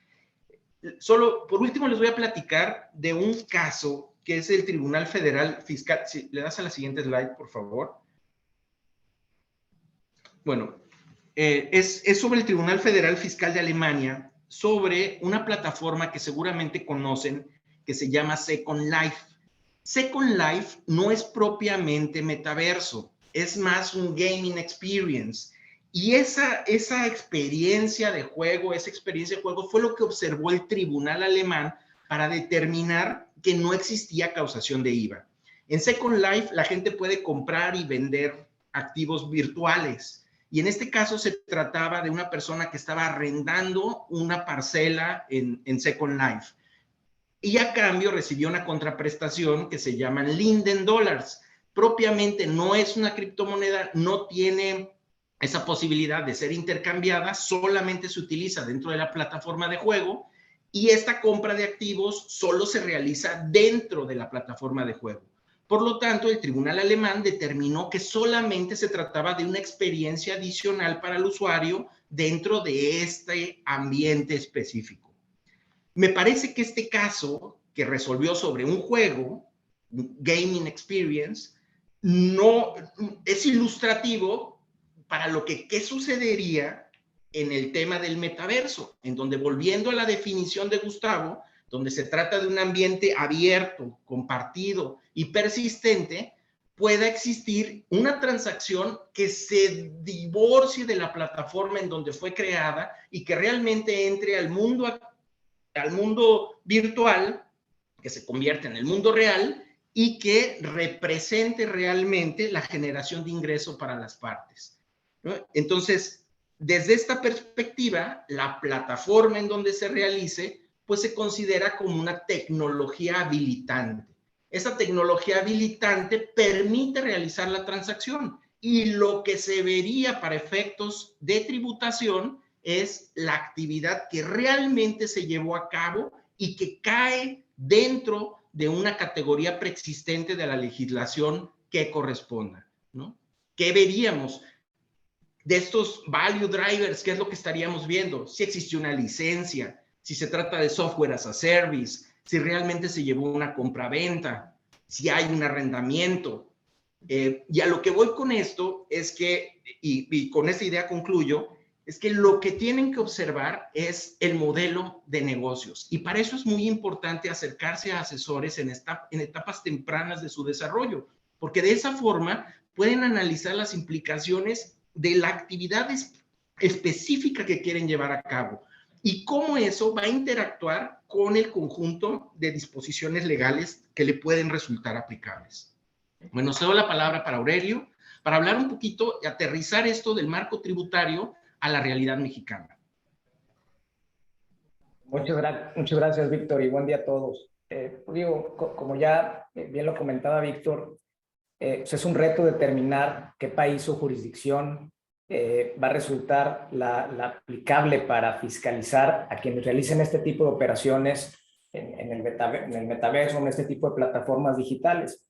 Solo, por último, les voy a platicar de un caso que es el Tribunal Federal Fiscal. Si le das a la siguiente slide, por favor. Bueno, es sobre el Tribunal Federal Fiscal de Alemania, sobre una plataforma que seguramente conocen, que se llama Second Life. Second Life no es propiamente metaverso, es más un gaming experience. Y esa experiencia de juego, fue lo que observó el tribunal alemán para determinar que no existía causación de IVA. En Second Life la gente puede comprar y vender activos virtuales. Y en este caso se trataba de una persona que estaba arrendando una parcela en Second Life. Y a cambio recibió una contraprestación que se llaman Linden Dollars. Propiamente no es una criptomoneda, no tiene esa posibilidad de ser intercambiada, solamente se utiliza dentro de la plataforma de juego y esta compra de activos solo se realiza dentro de la plataforma de juego. Por lo tanto, el tribunal alemán determinó que solamente se trataba de una experiencia adicional para el usuario dentro de este ambiente específico. Me parece que este caso que resolvió sobre un juego, gaming experience, no es ilustrativo para lo que qué sucedería en el tema del metaverso, en donde, volviendo a la definición de Gustavo, donde se trata de un ambiente abierto, compartido y persistente, pueda existir una transacción que se divorcie de la plataforma en donde fue creada y que realmente entre al mundo virtual, que se convierte en el mundo real y que represente realmente la generación de ingreso para las partes, ¿no? Entonces, desde esta perspectiva, la plataforma en donde se realice, pues se considera como una tecnología habilitante. Esa tecnología habilitante permite realizar la transacción y lo que se vería para efectos de tributación es la actividad que realmente se llevó a cabo y que cae dentro de una categoría preexistente de la legislación que corresponda, ¿no? ¿Qué veríamos? De estos value drivers, ¿qué es lo que estaríamos viendo? Si existe una licencia, si se trata de software as a service, si realmente se llevó una compra-venta, si hay un arrendamiento. Y a lo que voy con esto es que, y con esta idea concluyo, es que lo que tienen que observar es el modelo de negocios. Y para eso es muy importante acercarse a asesores en etapas tempranas de su desarrollo, porque de esa forma pueden analizar las implicaciones de la actividad específica que quieren llevar a cabo y cómo eso va a interactuar con el conjunto de disposiciones legales que le pueden resultar aplicables. Bueno, cedo la palabra para Aurelio, para hablar un poquito y aterrizar esto del marco tributario a la realidad mexicana. Muchas gracias, Víctor, y buen día a todos. Como ya bien lo comentaba Víctor, pues es un reto determinar qué país o jurisdicción va a resultar la aplicable para fiscalizar a quienes realicen este tipo de operaciones en el metaverso, en este tipo de plataformas digitales.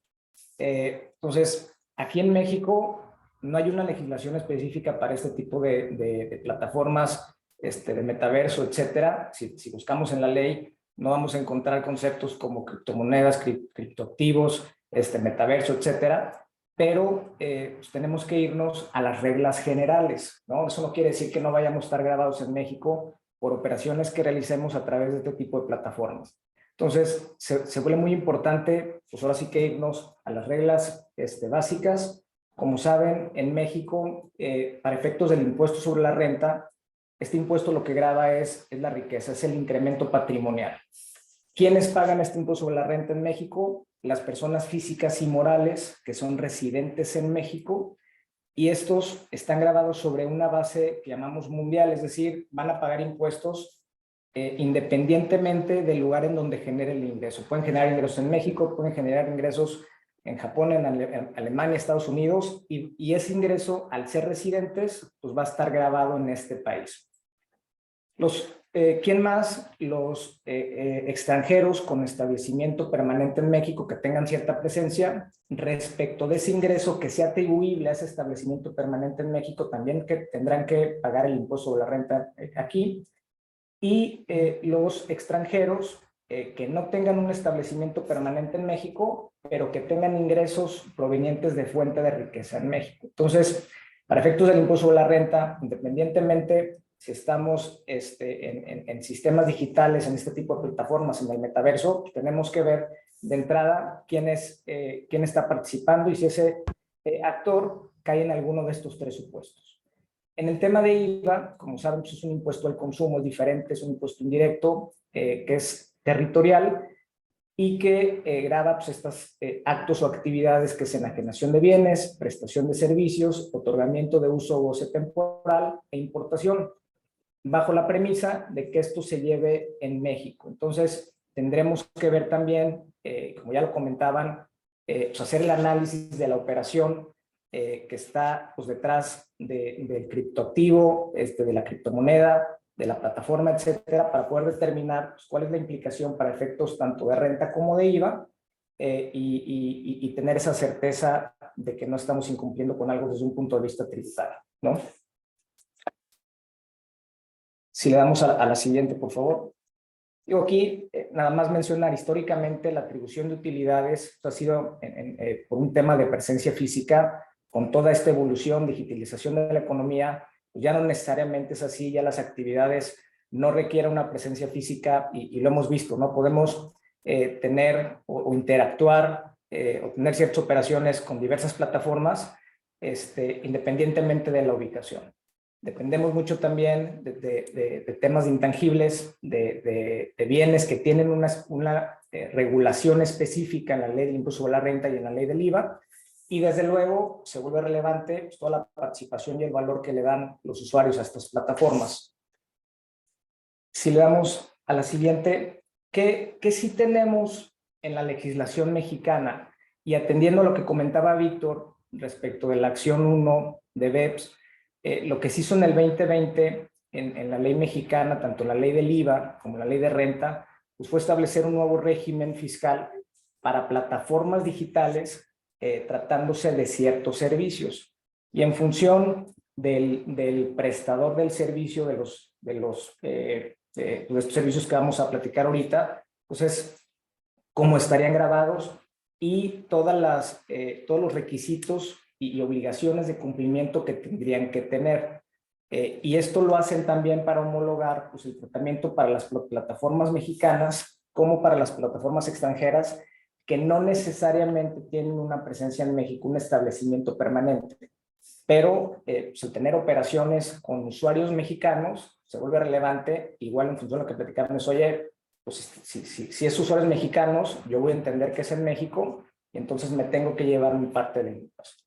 Entonces, aquí en México no hay una legislación específica para este tipo de plataformas de metaverso, etcétera. Si buscamos en la ley, no vamos a encontrar conceptos como criptomonedas, criptoactivos, metaverso, etcétera. Pero pues tenemos que irnos a las reglas generales, ¿no? Eso no quiere decir que no vayamos a estar grabados en México por operaciones que realicemos a través de este tipo de plataformas. Entonces, se vuelve muy importante, pues ahora sí que irnos a las reglas básicas. Como saben, en México, para efectos del impuesto sobre la renta, este impuesto lo que grava es la riqueza, es el incremento patrimonial. ¿Quiénes pagan este impuesto sobre la renta en México? Las personas físicas y morales que son residentes en México, y estos están grabados sobre una base que llamamos mundial, es decir, van a pagar impuestos independientemente del lugar en donde genere el ingreso. Pueden generar ingresos en México, pueden generar ingresos en Japón, en Alemania, Estados Unidos, y ese ingreso, al ser residentes, pues va a estar grabado en este país. ¿Quién más? Los extranjeros con establecimiento permanente en México que tengan cierta presencia, respecto de ese ingreso que sea atribuible a ese establecimiento permanente en México, también que tendrán que pagar el impuesto sobre la renta aquí. y los extranjeros que no tengan un establecimiento permanente en México, pero que tengan ingresos provenientes de fuente de riqueza en México. Entonces, para efectos del impuesto sobre la renta, independientemente si estamos en sistemas digitales, en este tipo de plataformas, en el metaverso, tenemos que ver de entrada quién está participando y si ese actor cae en alguno de estos tres supuestos. En el tema de IVA, como saben, pues es un impuesto al consumo, es diferente, es un impuesto indirecto que es territorial y que grava pues, estos actos o actividades que es enajenación de bienes, prestación de servicios, otorgamiento de uso o goce temporal e importación, bajo la premisa de que esto se lleve en México. Entonces, tendremos que ver también, como ya lo comentaban, pues hacer el análisis de la operación que está pues, detrás del criptoactivo, de la criptomoneda, de la plataforma, etcétera, para poder determinar pues, cuál es la implicación para efectos tanto de renta como de IVA y tener esa certeza de que no estamos incumpliendo con algo desde un punto de vista tributario, ¿no? Si le damos a la siguiente, por favor. Digo, aquí nada más mencionar, históricamente la atribución de utilidades ha sido por un tema de presencia física, con toda esta evolución, digitalización de la economía, ya no necesariamente es así, ya las actividades no requieren una presencia física y lo hemos visto, ¿no? Podemos tener o interactuar o tener ciertas operaciones con diversas plataformas independientemente de la ubicación. Dependemos mucho también de temas de intangibles, de bienes que tienen una regulación específica en la ley del impuesto sobre la renta y en la ley del IVA. Y desde luego se vuelve relevante pues, toda la participación y el valor que le dan los usuarios a estas plataformas. Si le damos a la siguiente, ¿qué sí tenemos en la legislación mexicana? Y atendiendo a lo que comentaba Víctor respecto de la acción 1 de BEPS, lo que se hizo en el 2020 en la ley mexicana, tanto la ley del IVA como la ley de renta, pues fue establecer un nuevo régimen fiscal para plataformas digitales tratándose de ciertos servicios. Y en función del prestador del servicio, de estos servicios que vamos a platicar ahorita, pues es cómo estarían grabados y todos los requisitos y obligaciones de cumplimiento que tendrían que tener. Y esto lo hacen también para homologar pues, el tratamiento para las plataformas mexicanas como para las plataformas extranjeras que no necesariamente tienen una presencia en México, un establecimiento permanente. Pero pues, el tener operaciones con usuarios mexicanos se vuelve relevante, igual en función de lo que platicamos, oye, pues si es usuarios mexicanos, yo voy a entender que es en México y entonces me tengo que llevar mi parte del impuesto.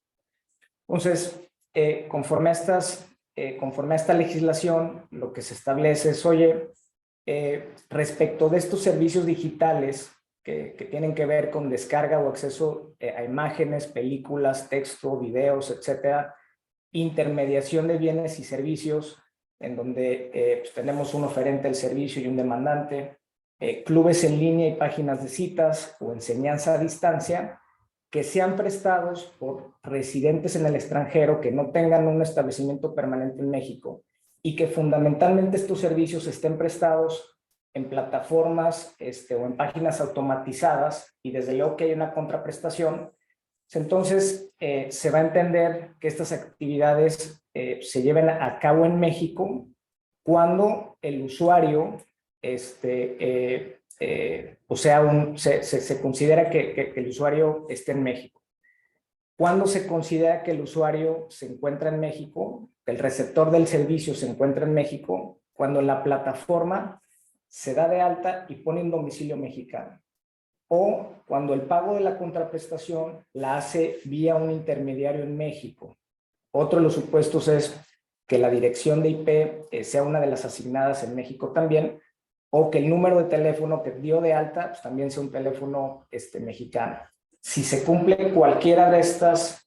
Entonces, conforme a esta legislación, lo que se establece es, oye, respecto de estos servicios digitales que tienen que ver con descarga o acceso a imágenes, películas, texto, videos, etcétera, intermediación de bienes y servicios, en donde pues tenemos un oferente del servicio y un demandante, clubes en línea y páginas de citas o enseñanza a distancia, que sean prestados por residentes en el extranjero que no tengan un establecimiento permanente en México y que fundamentalmente estos servicios estén prestados en plataformas o en páginas automatizadas y desde luego que hay una contraprestación, entonces se va a entender que estas actividades se lleven a cabo en México cuando el usuario se considera que el usuario esté en México. Cuando se considera que el usuario se encuentra en México, que el receptor del servicio se encuentra en México, cuando la plataforma se da de alta y pone un domicilio mexicano. O cuando el pago de la contraprestación la hace vía un intermediario en México. Otro de los supuestos es que la dirección de IP sea una de las asignadas en México también, o que el número de teléfono que dio de alta pues, también sea un teléfono mexicano. Si se cumple cualquiera de estos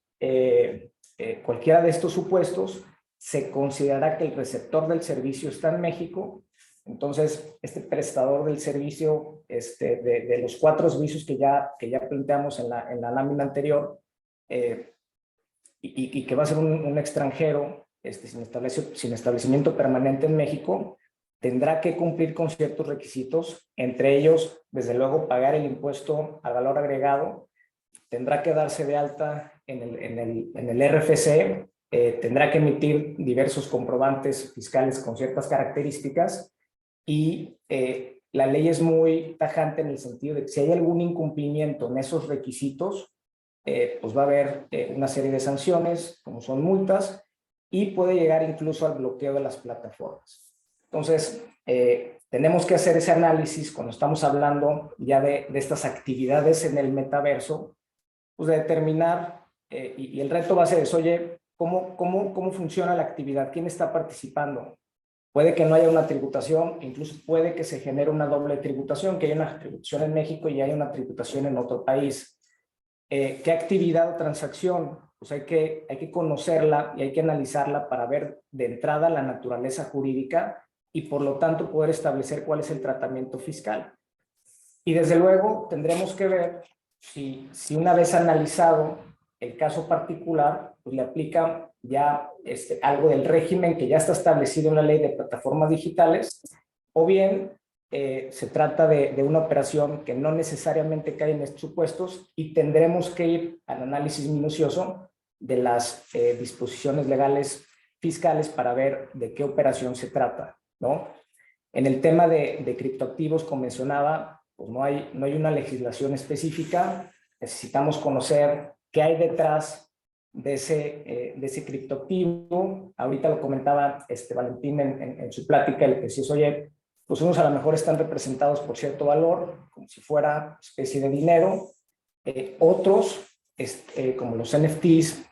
supuestos, se considerará que el receptor del servicio está en México. Entonces, este prestador del servicio, de los 4 servicios que ya planteamos en la lámina anterior, y que va a ser un extranjero sin establecimiento permanente en México, tendrá que cumplir con ciertos requisitos, entre ellos, desde luego, pagar el impuesto al valor agregado, tendrá que darse de alta en el RFC, tendrá que emitir diversos comprobantes fiscales con ciertas características y la ley es muy tajante en el sentido de que si hay algún incumplimiento en esos requisitos, pues va a haber una serie de sanciones, como son multas, y puede llegar incluso al bloqueo de las plataformas. Entonces, tenemos que hacer ese análisis cuando estamos hablando ya de estas actividades en el metaverso, pues de determinar, y el reto va a ser eso, oye, ¿cómo funciona la actividad? ¿Quién está participando? Puede que no haya una tributación, incluso puede que se genere una doble tributación, que haya una tributación en México y haya una tributación en otro país. ¿Qué actividad o transacción? Pues hay que conocerla y hay que analizarla para ver de entrada la naturaleza jurídica y por lo tanto poder establecer cuál es el tratamiento fiscal. Y desde luego tendremos que ver si una vez analizado el caso particular, pues le aplica ya algo del régimen que ya está establecido en la ley de plataformas digitales, o bien se trata de una operación que no necesariamente cae en estos supuestos y tendremos que ir al análisis minucioso de las disposiciones legales fiscales para ver de qué operación se trata, ¿no? En el tema de criptoactivos, como mencionaba, pues no hay una legislación específica, necesitamos conocer qué hay detrás de ese criptoactivo. Ahorita lo comentaba Valentín en su plática, le decía, oye, pues unos a lo mejor están representados por cierto valor, como si fuera especie de dinero, otros, como los NFTs,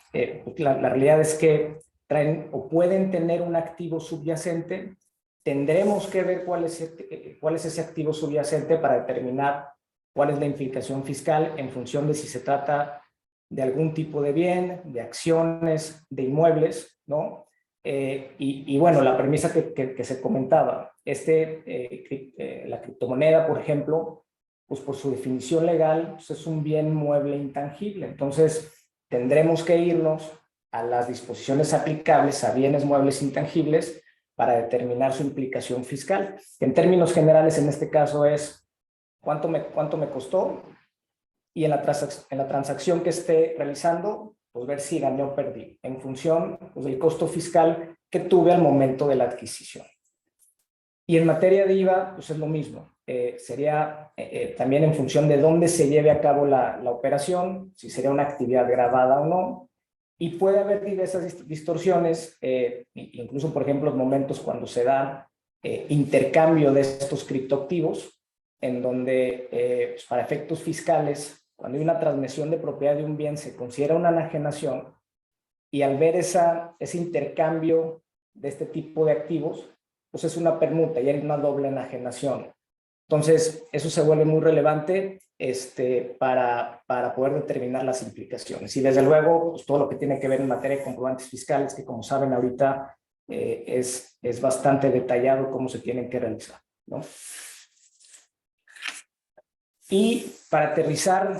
la realidad es que traen o pueden tener un activo subyacente. Tendremos que ver cuál es ese activo subyacente para determinar cuál es la implicación fiscal en función de si se trata de algún tipo de bien, de acciones, de inmuebles, ¿no? Y bueno, la premisa que se comentaba, la criptomoneda, por ejemplo, pues por su definición legal, pues es un bien mueble intangible. Entonces, tendremos que irnos a las disposiciones aplicables a bienes muebles intangibles para determinar su implicación fiscal. En términos generales, en este caso es cuánto me costó y en la transacción que esté realizando, pues ver si gané o perdí en función pues, del costo fiscal que tuve al momento de la adquisición. Y en materia de IVA, pues es lo mismo. Sería también en función de dónde se lleve a cabo la operación, si sería una actividad grabada o no. Y puede haber diversas distorsiones, incluso, por ejemplo, momentos cuando se da intercambio de estos criptoactivos, en donde pues para efectos fiscales, cuando hay una transmisión de propiedad de un bien, se considera una enajenación, y al ver ese intercambio de este tipo de activos, pues es una permuta y hay una doble enajenación. Entonces, eso se vuelve muy relevante para poder determinar las implicaciones. Y desde luego, pues todo lo que tiene que ver en materia de comprobantes fiscales, que como saben ahorita es bastante detallado cómo se tienen que realizar, ¿no? Y para aterrizar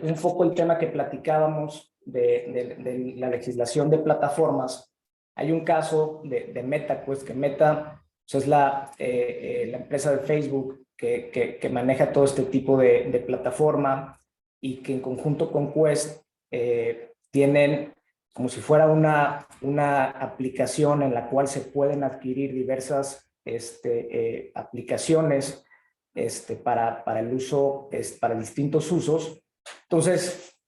un poco el tema que platicábamos de la legislación de plataformas, hay un caso de MetaQuest, que Meta pues es la empresa de Facebook que maneja todo este tipo de plataforma y que en conjunto con Quest tienen como si fuera una aplicación en la cual se pueden adquirir diversas aplicaciones para el uso, para distintos usos. Entonces,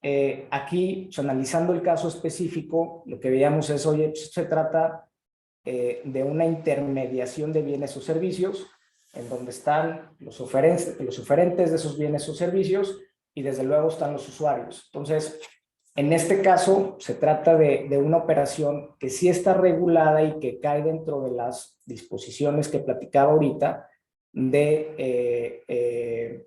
aquí, pues, analizando el caso específico, lo que veíamos es, oye, pues, se trata de una intermediación de bienes o servicios, en donde están los oferentes de esos bienes o servicios y desde luego están los usuarios. Entonces, en este caso, se trata de una operación que sí está regulada y que cae dentro de las disposiciones que platicaba ahorita de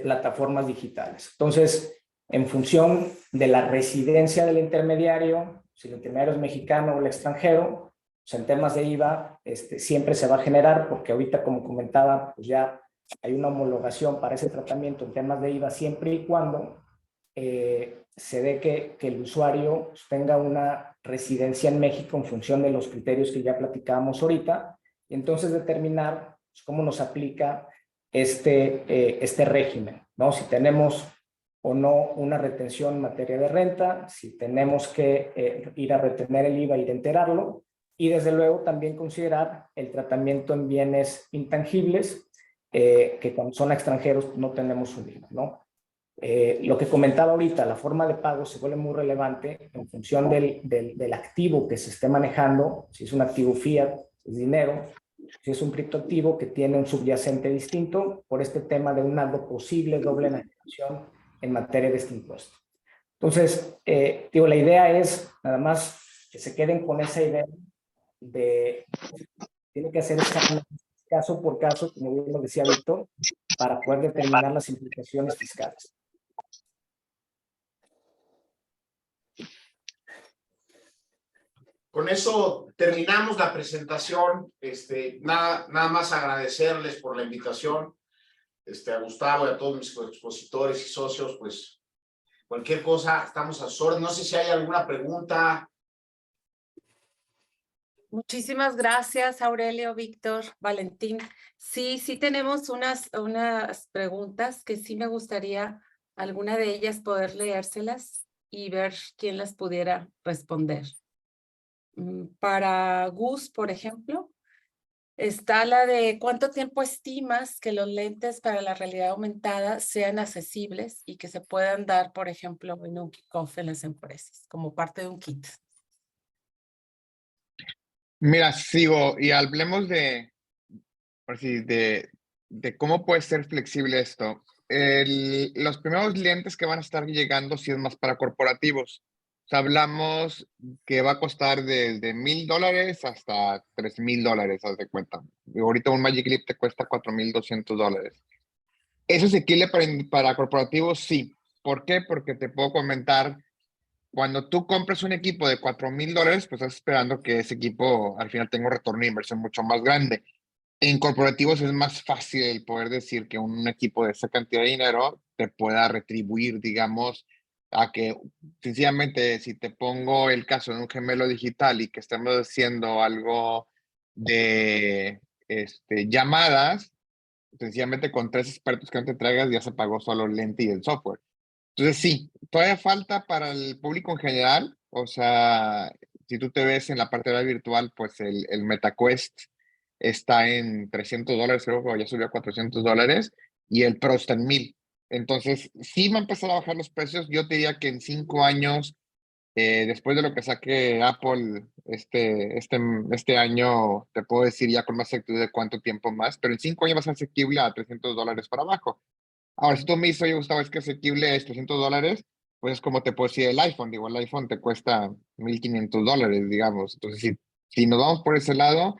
plataformas digitales. Entonces, en función de la residencia del intermediario, si el intermediario es mexicano o el extranjero, pues en temas de IVA siempre se va a generar, porque ahorita, como comentaba, pues ya hay una homologación para ese tratamiento en temas de IVA, siempre y cuando se dé que el usuario pues, tenga una residencia en México en función de los criterios que ya platicábamos ahorita, y entonces determinar cómo nos aplica este régimen, ¿no? Si tenemos o no una retención en materia de renta, si tenemos que ir a retener el IVA y de enterarlo, y desde luego también considerar el tratamiento en bienes intangibles, que cuando son extranjeros no tenemos un IVA, ¿no? Lo que comentaba ahorita, la forma de pago se vuelve muy relevante en función del activo que se esté manejando, si es un activo fiat, es dinero, si es un criptoactivo que tiene un subyacente distinto, por este tema de una posible doble enajenación en materia de este impuesto. Entonces, digo, la idea es nada más que se queden con esa idea de tiene que hacer exámenes caso por caso, como bien lo decía Víctor, para poder determinar las implicaciones fiscales. Con eso terminamos la presentación. Nada más agradecerles por la invitación. A Gustavo y a todos mis expositores y socios, pues cualquier cosa, estamos a sus órdenes. No sé si hay alguna pregunta. Muchísimas gracias, Aurelio, Víctor, Valentín. Sí tenemos unas preguntas que sí me gustaría, alguna de ellas, poder leérselas y ver quién las pudiera responder. Para Gus, por ejemplo, está la de ¿cuánto tiempo estimas que los lentes para la realidad aumentada sean accesibles y que se puedan dar, por ejemplo, en un kickoff en las empresas, como parte de un kit? Mira, sigo y hablemos de cómo puede ser flexible esto. Los primeros lentes que van a estar llegando sí es más para corporativos. O sea, hablamos que va a costar desde $1,000 hasta $3,000, haz de cuenta. Y ahorita un Magic Leap te cuesta $4,200. ¿Eso es equilibre para corporativos? Sí. ¿Por qué? Porque te puedo comentar, cuando tú compras un equipo de $4,000, pues estás esperando que ese equipo al final tenga un retorno de inversión mucho más grande. En corporativos es más fácil el poder decir que un equipo de esa cantidad de dinero te pueda retribuir, digamos, a que sencillamente si te pongo el caso de un gemelo digital y que estamos haciendo algo de llamadas, sencillamente con 3 expertos que no te traigas ya se pagó solo el lente y el software. Entonces sí, todavía falta para el público en general, o sea, si tú te ves en la parte de la virtual, pues el MetaQuest está en $300, creo que ya subió a $400, y el Pro está en $1,000. Entonces, sí va a empezar a bajar los precios. Yo te diría que en 5 años, después de lo que saque Apple este año, te puedo decir ya con más certidumbre de cuánto tiempo más, pero en 5 años va a ser asequible a $300 para abajo. Ahora, si tú me dices, oye, Gustavo, es que asequible es $300, pues es como te puedo decir el iPhone. Digo, el iPhone te cuesta $1,500, digamos. Entonces, si nos vamos por ese lado,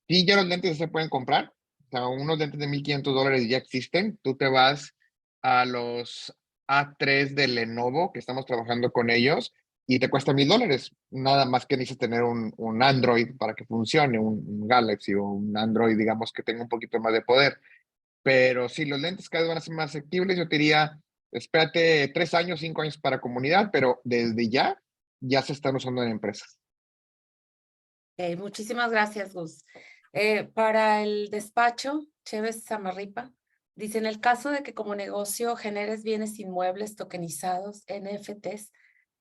sí, ya los lentes se pueden comprar. O sea, unos lentes de $1,500 ya existen. Tú te vas a los A3 de Lenovo, que estamos trabajando con ellos, y te cuesta $1,000. Nada más que necesitas tener un Android para que funcione, un Galaxy o un Android, digamos, que tenga un poquito más de poder. Pero sí, los lentes cada vez van a ser más asequibles. Yo te diría, espérate 3 años, 5 años para comunidad, pero desde ya se están usando en empresas. Okay, muchísimas gracias, Gus. Para el despacho, Chévez Samarripa, dice, en el caso de que como negocio generes bienes inmuebles tokenizados, NFTs,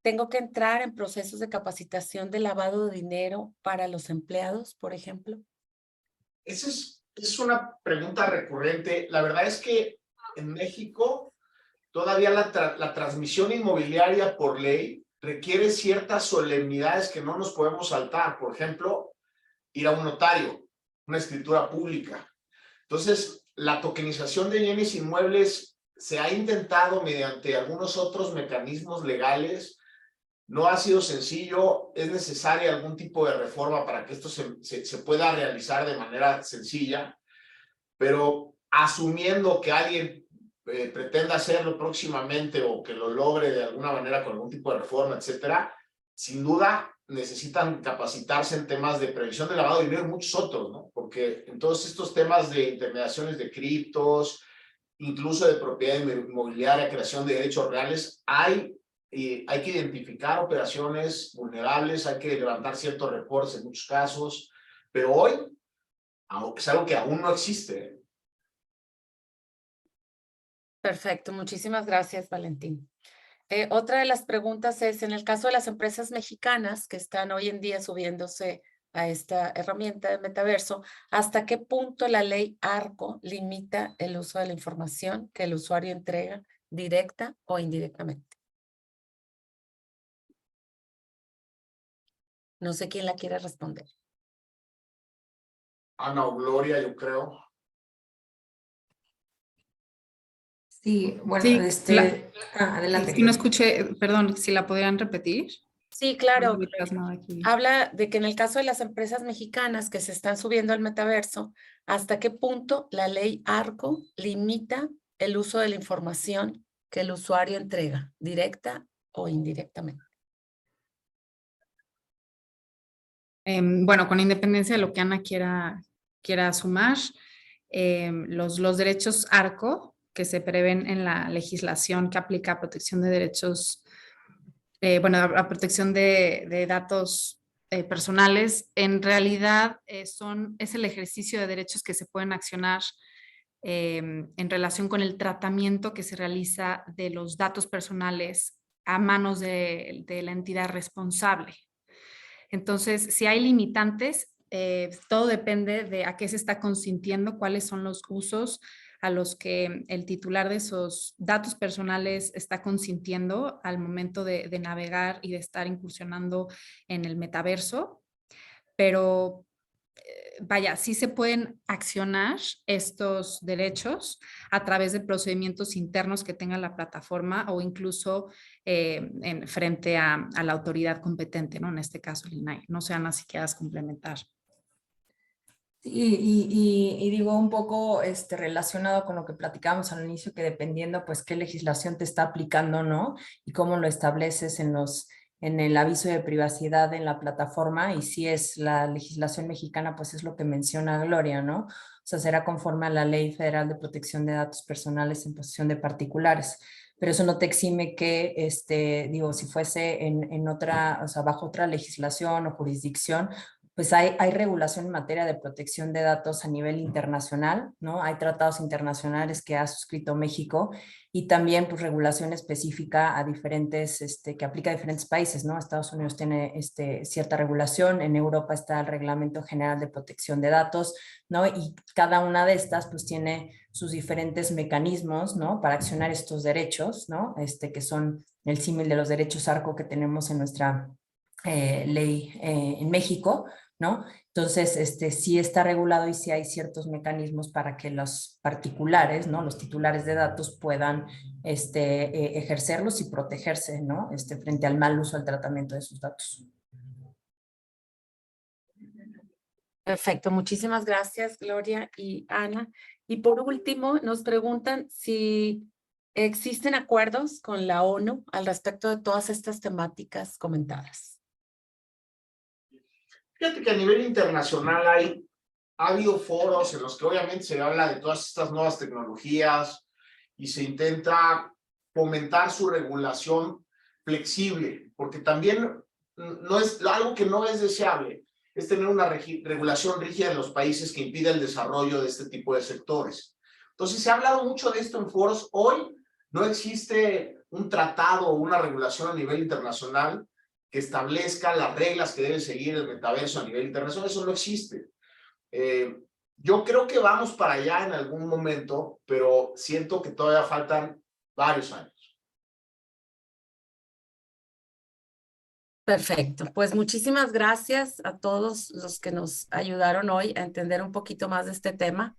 ¿tengo que entrar en procesos de capacitación de lavado de dinero para los empleados, por ejemplo? Esa es una pregunta recurrente. La verdad es que en México todavía la transmisión inmobiliaria por ley requiere ciertas solemnidades que no nos podemos saltar. Por ejemplo, ir a un notario, una escritura pública. Entonces, la tokenización de bienes inmuebles se ha intentado mediante algunos otros mecanismos legales. No ha sido sencillo, es necesaria algún tipo de reforma para que esto se pueda realizar de manera sencilla, pero asumiendo que alguien pretenda hacerlo próximamente o que lo logre de alguna manera con algún tipo de reforma, etcétera, sin duda necesitan capacitarse en temas de prevención de lavado de dinero y muchos otros, ¿no? Porque en todos estos temas de intermediaciones de criptos, incluso de propiedad inmobiliaria, creación de derechos reales, hay que identificar operaciones vulnerables, hay que levantar ciertos reportes en muchos casos, pero hoy Es algo que aún no existe. Perfecto, muchísimas gracias, Valentín. Otra de las preguntas es, en el caso de las empresas mexicanas que están hoy en día subiéndose a esta herramienta de metaverso, ¿hasta qué punto la ley ARCO limita el uso de la información que el usuario entrega directa o indirectamente? No sé quién la quiere responder. Ana o Gloria, yo creo. Sí, bueno, Sí, adelante. si no escuché, perdón, si la podrían repetir. Sí, claro. No ubicas nada aquí. Habla de que en el caso de las empresas mexicanas que se están subiendo al metaverso, ¿hasta qué punto la ley ARCO limita el uso de la información que el usuario entrega, directa o indirectamente? Bueno, con independencia de lo que Ana quiera sumar, los derechos ARCO que se prevén en la legislación que aplica a protección de derechos, a protección de datos personales, en realidad es el ejercicio de derechos que se pueden accionar en relación con el tratamiento que se realiza de los datos personales a manos de la entidad responsable. Entonces, si hay limitantes, todo depende de a qué se está consintiendo, cuáles son los usos a los que el titular de esos datos personales está consintiendo al momento de navegar y de estar incursionando en el metaverso. Pero vaya, sí se pueden accionar estos derechos a través de procedimientos internos que tenga la plataforma o incluso frente a la autoridad competente, ¿no? En este caso, el INAI. No sé, Ana, si quieras complementar. Y digo un poco relacionado con lo que platicábamos al inicio, que dependiendo pues qué legislación te está aplicando, ¿no? Y cómo lo estableces en el aviso de privacidad en la plataforma, y si es la legislación mexicana, pues es lo que menciona Gloria, ¿no? O sea, será conforme a la Ley Federal de Protección de Datos Personales en posesión de particulares. Pero eso no te exime que, digo, si fuese en otra, o sea, bajo otra legislación o jurisdicción, pues hay regulación en materia de protección de datos a nivel internacional, ¿no? Hay tratados internacionales que ha suscrito México y también pues regulación específica a diferentes, que aplica a diferentes países, ¿no? Estados Unidos tiene cierta regulación, en Europa está el Reglamento General de Protección de Datos, ¿no? Y cada una de estas pues tiene sus diferentes mecanismos, ¿no? Para accionar estos derechos, ¿no? Que son el símil de los derechos ARCO que tenemos en nuestra ley en México, ¿no? Entonces, sí está regulado y sí hay ciertos mecanismos para que los particulares, ¿no? Los titulares de datos puedan ejercerlos y protegerse, ¿no? Frente al mal uso al tratamiento de sus datos. Perfecto, muchísimas gracias, Gloria y Ana. Y por último, nos preguntan si existen acuerdos con la ONU al respecto de todas estas temáticas comentadas. Fíjate que a nivel internacional ha habido foros en los que obviamente se habla de todas estas nuevas tecnologías y se intenta fomentar su regulación flexible, porque también no es algo que no es deseable, es tener una regulación rígida en los países que impide el desarrollo de este tipo de sectores. Entonces se ha hablado mucho de esto en foros. Hoy no existe un tratado o una regulación a nivel internacional que establezca las reglas que debe seguir el metaverso a nivel internacional. Eso no existe. Yo creo que vamos para allá en algún momento, pero siento que todavía faltan varios años. Perfecto, pues muchísimas gracias a todos los que nos ayudaron hoy a entender un poquito más de este tema.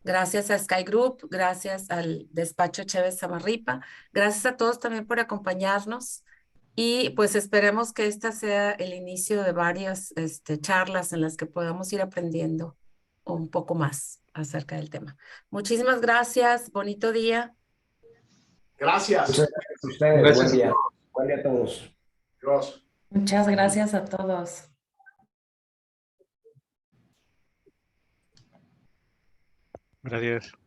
Gracias a Sky Group, gracias al despacho Chévez Samarripa, gracias a todos también por acompañarnos y pues esperemos que esta sea el inicio de varias charlas en las que podamos ir aprendiendo un poco más acerca del tema. Muchísimas gracias, bonito día. Gracias. Muchas gracias a ustedes. Gracias. Buen día. Buen día a todos. Dios. Muchas gracias a todos. Gracias.